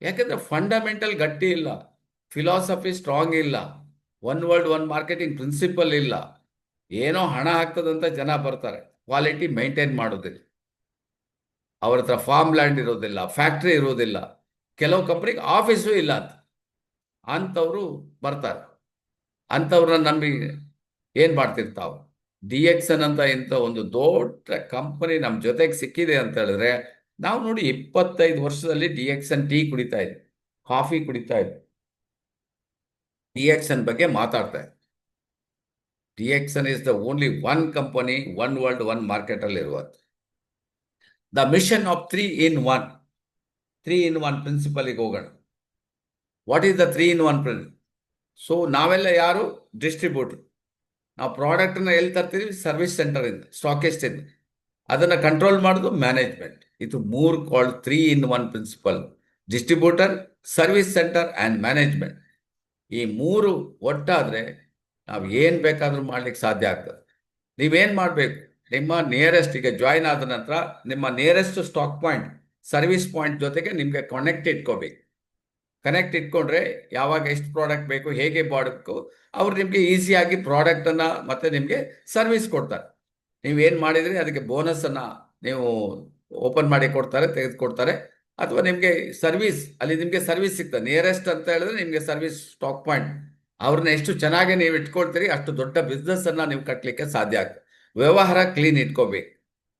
ಯಾಕಂದ್ರೆ ಫಂಡಮೆಂಟಲ್ ಗಟ್ಟಿ ಇಲ್ಲ, ಫಿಲಾಸಫಿ ಸ್ಟ್ರಾಂಗ್ ಇಲ್ಲ, one world one marketing principle ಇಲ್ಲ. ಏನೋ ಹಣ ಆಗ್ತದಂತ ಜನ ಬರ್ತಾರೆ, ಕ್ವಾಲಿಟಿ ಮೇಂಟೈನ್ ಮಾಡೋದಿಲ್ಲ. ಅವ್ರ ಹತ್ರ ಫಾರ್ಮ್ ಲ್ಯಾಂಡ್ ಇರೋದಿಲ್ಲ, ಫ್ಯಾಕ್ಟ್ರಿ ಇರೋದಿಲ್ಲ, ಕೆಲವು ಕಂಪ್ನಿಗೆ ಆಫೀಸು ಇಲ್ಲ ಅಂಥವ್ರು ಬರ್ತಾರೆ. ಅಂಥವ್ರನ್ನ ನಂಬಿ ಏನು ಮಾಡ್ತಿರ್ತಾವೆ. DXN ಅಂತ ಇಂಥ ಒಂದು ದೊಡ್ಡ ಕಂಪನಿ ನಮ್ಮ ಜೊತೆಗೆ ಸಿಕ್ಕಿದೆ ಅಂತ ಹೇಳಿದ್ರೆ, ನಾವು ನೋಡಿ 25 ವರ್ಷದಲ್ಲಿ DXN ಟೀ ಕುಡಿತಾ ಇದ್ವಿ, ಕಾಫಿ ಕುಡಿತಾ ಇದ್ವಿ, DXN ಬಗ್ಗೆ ಮಾತಾಡ್ತಾ ಇದ್ವಿ. DXN is the only one company, one world one market ಅಲ್ಲಿ ಇರುವುದು. The mission of 3 in 1, 3 in 1 ಪ್ರಿನ್ಸಿಪಲ್ಗೆ ಹೋಗೋಣ. What is the 3 in 1 principle? So ನಾವೆಲ್ಲ ಯಾರು ಡಿಸ್ಟ್ರಿಬ್ಯೂಟರ್. ನಾವು ಪ್ರಾಡಕ್ಟ್ನ ಎಲ್ಲಿ ತರ್ತೀವಿ? ಸರ್ವಿಸ್ ಸೆಂಟರಿಂದ, ಸ್ಟಾಕಿಸ್ಟಿಂದ. ಅದನ್ನು ಕಂಟ್ರೋಲ್ ಮಾಡೋದು ಮ್ಯಾನೇಜ್ಮೆಂಟ್. ಇದು 3 called 3 in 1 principle: distributor, service centre and management. ಈ 3 ಒಟ್ಟಾದರೆ ನಾವು ಏನು ಬೇಕಾದರೂ ಮಾಡ್ಲಿಕ್ಕೆ ಸಾಧ್ಯ ಆಗ್ತದೆ. ನೀವೇನು ಮಾಡಬೇಕು? ನಿಮ್ಮ ನಿಯರೆಸ್ಟ್, ಈಗ ಜಾಯಿನ್ ಆದ ನಂತರ ನಿಮ್ಮ nearest stock point, service point ಜೊತೆಗೆ ನಿಮಗೆ ಕನೆಕ್ಟ್ ಇಟ್ಕೋಬೇಕು. ಕನೆಕ್ಟ್ ಇಟ್ಕೊಂಡ್ರೆ ಯಾವಾಗ ಎಷ್ಟು ಪ್ರಾಡಕ್ಟ್ ಬೇಕು, ಹೇಗೆ ಮಾಡಬೇಕು, ಅವ್ರು ನಿಮಗೆ ಈಸಿಯಾಗಿ ಪ್ರಾಡಕ್ಟನ್ನು ಮತ್ತು ನಿಮಗೆ ಸರ್ವಿಸ್ ಕೊಡ್ತಾರೆ. ನೀವೇನು ಮಾಡಿದ್ರಿ ಅದಕ್ಕೆ ಬೋನಸನ್ನು ನೀವು ಓಪನ್ ಮಾಡಿ ಕೊಡ್ತಾರೆ, ತೆಗೆದುಕೊಡ್ತಾರೆ. ಅಥವಾ ನಿಮಗೆ ಸರ್ವಿಸ್, ಅಲ್ಲಿ ನಿಮಗೆ ಸರ್ವಿಸ್ ಸಿಗ್ತದೆ. ನಿಯರೆಸ್ಟ್ ಅಂತ ಹೇಳಿದ್ರೆ ನಿಮಗೆ ಸರ್ವಿಸ್ ಸ್ಟಾಕ್ ಪಾಯಿಂಟ್. ಅವ್ರನ್ನ ಎಷ್ಟು ಚೆನ್ನಾಗಿ ನೀವು ಇಟ್ಕೊಳ್ತೀರಿ ಅಷ್ಟು ದೊಡ್ಡ ಬಿಸ್ನೆಸ್ಸನ್ನು ನೀವು ಕಟ್ಟಲಿಕ್ಕೆ ಸಾಧ್ಯ ಆಗ್ತದೆ. ವ್ಯವಹಾರ ಕ್ಲೀನ್ ಇಟ್ಕೋಬೇಕು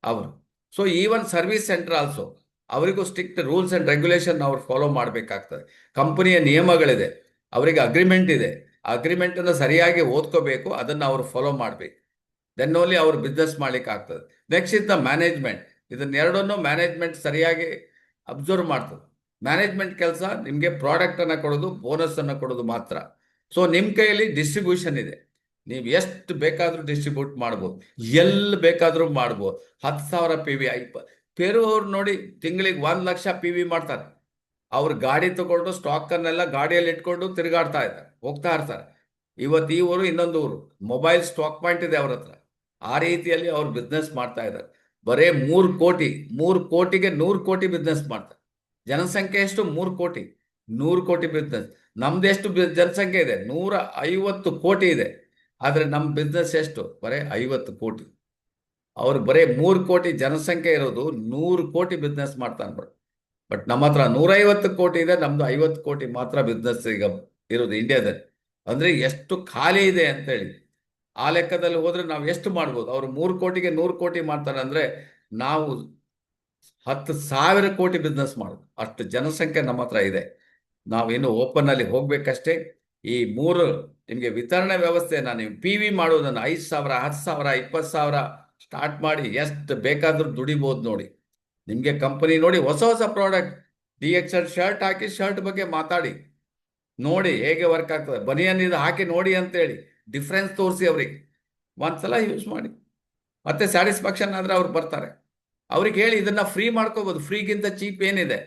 ಅವರು. So even service centre also, ಅವರಿಗೂ ಸ್ಟ್ರಿಕ್ಟ್ ರೂಲ್ಸ್ ಆ್ಯಂಡ್ ರೆಗ್ಯುಲೇಷನ್ ಅವ್ರು ಫಾಲೋ ಮಾಡಬೇಕಾಗ್ತದೆ. ಕಂಪನಿಯ ನಿಯಮಗಳಿದೆ, ಅವರಿಗೆ ಅಗ್ರಿಮೆಂಟ್ ಇದೆ. ಅಗ್ರಿಮೆಂಟನ್ನು ಸರಿಯಾಗಿ ಓದ್ಕೋಬೇಕು, ಅದನ್ನು ಅವರು ಫಾಲೋ ಮಾಡಬೇಕು. ದೆನ್ ಓನ್ಲಿ ಅವರು ಬಿಸ್ನೆಸ್ ಮಾಡ್ಲಿಕ್ಕೆ ಆಗ್ತದೆ. Next is the management. ಇದನ್ನೆರಡನ್ನು ಮ್ಯಾನೇಜ್ಮೆಂಟ್ ಸರಿಯಾಗಿ ಅಬ್ಸರ್ವ್ ಮಾಡ್ತದೆ. ಮ್ಯಾನೇಜ್ಮೆಂಟ್ ಕೆಲಸ ನಿಮಗೆ ಪ್ರಾಡಕ್ಟನ್ನು ಕೊಡೋದು, ಬೋನಸನ್ನು ಕೊಡೋದು ಮಾತ್ರ. ಸೊ ನಿಮ್ಮ ಕೈಯಲ್ಲಿ ಡಿಸ್ಟ್ರಿಬ್ಯೂಷನ್ ಇದೆ. ನೀವು ಎಷ್ಟು ಬೇಕಾದರೂ ಡಿಸ್ಟ್ರಿಬ್ಯೂಟ್ ಮಾಡ್ಬೋದು, ಎಲ್ಲಿ ಬೇಕಾದರೂ ಮಾಡ್ಬೋದು. 10,000 PV, ಪೇರುವ್ರು ನೋಡಿ ತಿಂಗಳಿಗೆ 1,00,000 PV ಮಾಡ್ತಾರೆ. ಅವ್ರು ಗಾಡಿ ತಗೊಂಡು ಸ್ಟಾಕನ್ನೆಲ್ಲ ಗಾಡಿಯಲ್ಲಿ ಇಟ್ಕೊಂಡು ತಿರುಗಾಡ್ತಾ ಇದ್ದಾರೆ, ಹೋಗ್ತಾ ಇರ್ತಾರೆ. ಇವತ್ತು ಈ ಊರು ಇನ್ನೊಂದು ಊರು, ಮೊಬೈಲ್ ಸ್ಟಾಕ್ ಪಾಯಿಂಟ್ ಇದೆ ಅವ್ರ ಹತ್ರ. ಆ ರೀತಿಯಲ್ಲಿ ಅವ್ರು ಬಿಸ್ನೆಸ್ ಮಾಡ್ತಾ ಇದ್ದಾರೆ. ಬರೇ 3 ಕೋಟಿ, 3 ಕೋಟಿಗೆ 100 ಕೋಟಿ ಬಿಸ್ನೆಸ್ ಮಾಡ್ತಾರೆ. ಜನಸಂಖ್ಯೆ ಎಷ್ಟು? 3 ಕೋಟಿ, 100 ಕೋಟಿ ಬಿಸ್ನೆಸ್. ನಮ್ದು ಎಷ್ಟು ಜನಸಂಖ್ಯೆ ಇದೆ? 150 ಕೋಟಿ ಇದೆ. ಆದರೆ ನಮ್ಮ ಬಿಸ್ನೆಸ್ ಎಷ್ಟು? ಬರೇ 50 ಕೋಟಿ. ಅವ್ರು ಬರೇ 3 ಕೋಟಿ ಜನಸಂಖ್ಯೆ ಇರೋದು, 100 ಕೋಟಿ ಬಿಸ್ನೆಸ್ ಮಾಡ್ತಾನೆ. ಬಟ್ ನಮ್ಮ ಹತ್ರ 150 ಕೋಟಿ ಇದೆ, ನಮ್ದು 50 ಕೋಟಿ ಮಾತ್ರ ಬಿಸ್ನೆಸ್ ಈಗ ಇರೋದು ಇಂಡಿಯಾದಲ್ಲಿ. ಅಂದರೆ ಎಷ್ಟು ಖಾಲಿ ಇದೆ ಅಂತೇಳಿ ಆ ಲೆಕ್ಕದಲ್ಲಿ ಹೋದ್ರೆ ನಾವು ಎಷ್ಟು ಮಾಡ್ಬೋದು? ಅವರು 3 ಕೋಟಿಗೆ 100 ಕೋಟಿ ಮಾಡ್ತಾರೆ ಅಂದರೆ ನಾವು 10,000 ಕೋಟಿ ಬಿಸ್ನೆಸ್ ಮಾಡೋದು. ಅಷ್ಟು ಜನಸಂಖ್ಯೆ ನಮ್ಮ ಹತ್ರ ಇದೆ. ನಾವಿನ್ನು ಓಪನ್ ಅಲ್ಲಿ ಹೋಗ್ಬೇಕಷ್ಟೇ. ಈ 3 ನಿಮಗೆ ವಿತರಣೆ ವ್ಯವಸ್ಥೆಯನ್ನು ನೀವು PV ಮಾಡೋದನ್ನು 5,000, 10,000, 20,000 ಸ್ಟಾರ್ಟ್ ಮಾಡಿ ಎಷ್ಟು ಬೇಕಾದರೂ ದುಡಿಬೋದು. ನೋಡಿ, ನಿಮಗೆ ಕಂಪನಿ ನೋಡಿ ಹೊಸ ಹೊಸ ಪ್ರಾಡಕ್ಟ್, DXN ಶರ್ಟ್ ಹಾಕಿ ಶರ್ಟ್ ಬಗ್ಗೆ ಮಾತಾಡಿ ನೋಡಿ ಹೇಗೆ ವರ್ಕ್ ಆಗ್ತದೆ. ಬನಿಯನ್ ಇದು ಹಾಕಿ ನೋಡಿ ಅಂತೇಳಿ ಡಿಫ್ರೆನ್ಸ್ ತೋರಿಸಿ ಅವ್ರಿಗೆ. ಒಂದ್ಸಲ ಯೂಸ್ ಮಾಡಿ, ಮತ್ತೆ ಸ್ಯಾಟಿಸ್ಫ್ಯಾಕ್ಷನ್ ಆದರೆ ಅವ್ರು ಬರ್ತಾರೆ. ಅವ್ರಿಗೆ ಹೇಳಿ ಇದನ್ನು ಫ್ರೀ ಮಾಡ್ಕೋಬೋದು, ಫ್ರೀಗಿಂತ ಚೀಪ್ ಏನಿದೆ.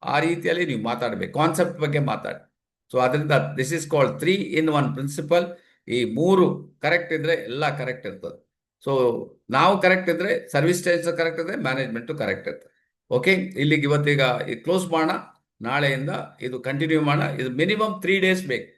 ಆ ರೀತಿಯಲ್ಲಿ ನೀವು ಮಾತಾಡಬೇಕು, ಕಾನ್ಸೆಪ್ಟ್ ಬಗ್ಗೆ ಮಾತಾಡಿ. ಸೊ ಅದರಿಂದ this is called 3 in 1 principle. ಈ 3 ಕರೆಕ್ಟ್ ಇದ್ರೆ ಎಲ್ಲ ಕರೆಕ್ಟ್ ಇರ್ತದೆ. ಸೊ ನಾವು ಕರೆಕ್ಟ್ ಇದ್ರೆ ಸರ್ವಿಸ್ ಸ್ಟೇಜ್ ಕರೆಕ್ಟ್ ಇದ್ರೆ ಮ್ಯಾನೇಜ್ಮೆಂಟು ಕರೆಕ್ಟ್ ಇರ್ತದೆ. ಓಕೆ, ಇಲ್ಲಿಗೆ ಇವತ್ತೀಗ ಕ್ಲೋಸ್ ಮಾಡೋಣ. ನಾಳೆಯಿಂದ ಇದು ಕಂಟಿನ್ಯೂ ಮಾಡೋಣ. ಇದು ಮಿನಿಮಮ್ 3 days ಬೇಕು.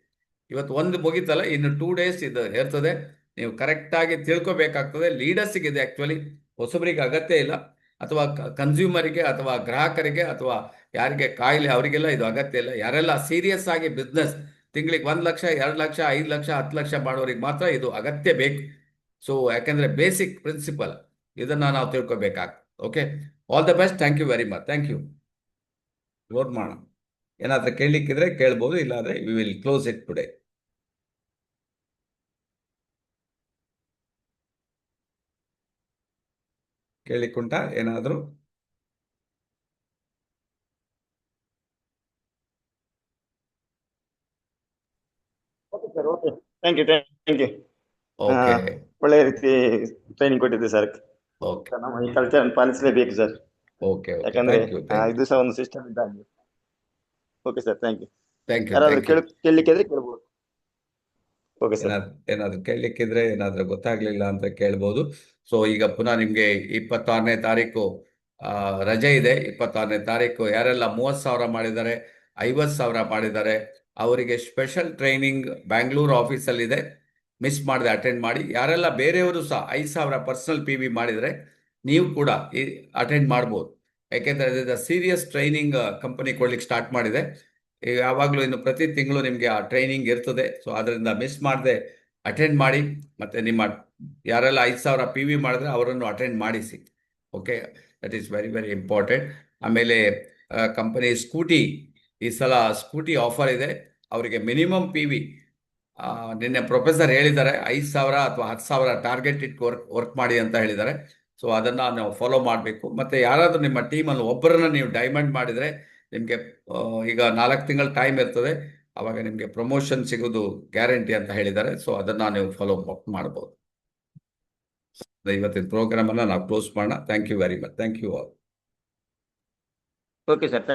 ಇವತ್ತು ಒಂದು ಮುಗಿತಲ್ಲ, ಇನ್ನು 2 days ಇದು ಇರ್ತದೆ. ನೀವು ಕರೆಕ್ಟಾಗಿ ತಿಳ್ಕೊಬೇಕಾಗ್ತದೆ. ಲೀಡರ್ಸಿಗೆ ಇದೆ ಆ್ಯಕ್ಚುಲಿ, ಹೊಸಬರಿಗೆ ಅಗತ್ಯ ಇಲ್ಲ. ಅಥವಾ ಕನ್ಸ್ಯೂಮರಿಗೆ ಅಥವಾ ಗ್ರಾಹಕರಿಗೆ ಅಥವಾ ಯಾರಿಗೆ ಕಾಯಿಲೆ ಅವರಿಗೆಲ್ಲ ಇದು ಅಗತ್ಯ ಇಲ್ಲ. ಯಾರೆಲ್ಲ ಸೀರಿಯಸ್ ಆಗಿ ಬಿಸ್ನೆಸ್ ತಿಂಗಳಿಗೆ 1 ಲಕ್ಷ, 2 ಲಕ್ಷ, 5 ಲಕ್ಷ, 10 ಲಕ್ಷ ಮಾಡೋರಿಗೆ ಮಾತ್ರ ಇದು ಅಗತ್ಯ ಬೇಕು. ಸೊ ಯಾಕೆಂದರೆ ಬೇಸಿಕ್ ಪ್ರಿನ್ಸಿಪಲ್ ಇದನ್ನು ನಾವು ತಿಳ್ಕೊಬೇಕಾಗ್ತದೆ. Okay, all the best. Thank you very much. Thank you. Close ಮಾಡೋಣ. ಏನಾದರೂ ಕೇಳಲಿಕ್ಕಿದ್ರೆ ಕೇಳ್ಬೋದು, ಇಲ್ಲಾಂದರೆ we will close it today. ಕೇಳಿಕುಂಟಾ ಏನಾದರೂ? Okay sir, okay, thank you, thank you. Okay ಒಳ್ಳೆಯ ರೀತಿ ಟ್ರೈನಿಂಗ್ ಕೊಟ್ಟಿದ್ದೆ ಸರ್. ಓಕೆ ನಮ್ಮ ಈ ಕಲ್ಚರ್ ಪಾಲಿಸಲೇಬೇಕು ಸರ್, ಓಕೆ ಓಕೆ. ಯಾಕಂದ್ರೆ ಥ್ಯಾಂಕ್ ಯು, ಥ್ಯಾಂಕ್ ಇದು ಸಹ ಒಂದು ಸಿಸ್ಟಮ್ ಇದ್ದಾಗೆ. Okay sir, thank you. You, ಯಾರಾದ್ರೂ ಥ್ಯಾಂಕ್ ಯು. ಕೇಳಲಿಕ್ಕೆ ಇದ್ರೆ ಕೇಳ್ಬೋದು. Okay sir. ಏನಾದ್ರು ಕೇಳಲಿಕ್ಕಿದ್ರೆ, ಏನಾದ್ರು ಗೊತ್ತಾಗ್ಲಿಲ್ಲ ಅಂತ ಕೇಳ್ಬೋದು. ಸೊ ಈಗ ಪುನಃ ನಿಮ್ಗೆ 26ನೇ ತಾರೀಕು ರಜೆ ಇದೆ. 26ನೇ ತಾರೀಕು ಯಾರೆಲ್ಲ 30,000 ಮಾಡಿದ್ದಾರೆ, 50,000 ಮಾಡಿದ್ದಾರೆ, ಅವರಿಗೆ ಸ್ಪೆಷಲ್ ಟ್ರೈನಿಂಗ್ ಬ್ಯಾಂಗ್ಳೂರ್ ಆಫೀಸಲ್ಲಿದೆ. ಮಿಸ್ ಮಾಡದೆ ಅಟೆಂಡ್ ಮಾಡಿ. ಯಾರೆಲ್ಲ ಬೇರೆಯವರು ಸಹ 5,000 ಪರ್ಸನಲ್ PV ಮಾಡಿದರೆ ನೀವು ಕೂಡ ಅಟೆಂಡ್ ಮಾಡ್ಬೋದು. ಯಾಕೆಂದ್ರೆ ಸೀರಿಯಸ್ ಟ್ರೈನಿಂಗ್ ಕಂಪನಿ ಕೊಡ್ಲಿಕ್ಕೆ ಸ್ಟಾರ್ಟ್ ಮಾಡಿದೆ. ಈಗ ಯಾವಾಗಲೂ ಇನ್ನು ಪ್ರತಿ ತಿಂಗಳು ನಿಮಗೆ ಆ ಟ್ರೈನಿಂಗ್ ಇರ್ತದೆ. ಸೊ ಅದರಿಂದ ಮಿಸ್ ಮಾಡದೆ ಅಟೆಂಡ್ ಮಾಡಿ. ಮತ್ತೆ ನಿಮ್ಮ ಯಾರೆಲ್ಲ 5,000 PV ಮಾಡಿದ್ರೆ ಅವರನ್ನು ಅಟೆಂಡ್ ಮಾಡಿಸಿ. Okay, that is very very important. ಆಮೇಲೆ ಕಂಪನಿ ಸ್ಕೂಟಿ, ಈ ಸಲ ಸ್ಕೂಟಿ ಆಫರ್ ಇದೆ. ಅವರಿಗೆ ಮಿನಿಮಮ್ PV ನಿನ್ನೆ ಪ್ರೊಫೆಸರ್ ಹೇಳಿದ್ದಾರೆ, 5,000 ಅಥವಾ 10,000 ಟಾರ್ಗೆಟ್ ಇಟ್ಟು ವರ್ಕ್ ಮಾಡಿ ಅಂತ ಹೇಳಿದ್ದಾರೆ. ಸೊ ಅದನ್ನ ನಾವು ಫಾಲೋ ಮಾಡಬೇಕು. ಮತ್ತೆ ಯಾರಾದರೂ ನಿಮ್ಮ ಟೀಮಲ್ಲಿ ಒಬ್ಬರನ್ನ ನೀವು ಡೈಮಂಡ್ ಮಾಡಿದರೆ ನಿಮಗೆ ಈಗ 4 ತಿಂಗಳ ಟೈಮ್ ಇರ್ತದೆ, ಅವಾಗ ನಿಮಗೆ ಪ್ರಮೋಷನ್ ಸಿಗೋದು ಗ್ಯಾರಂಟಿ ಅಂತ ಹೇಳಿದ್ದಾರೆ. ಸೊ ಅದನ್ನ ನೀವು ಫಾಲೋ ಅಪ್ ಮಾಡ್ಬೋದು. ಇವತ್ತಿನ ಪ್ರೋಗ್ರಾಮ್ ಅನ್ನ ನಾವು ಕ್ಲೋಸ್ ಮಾಡೋಣ. Thank you very much. Thank you all. Okay sir.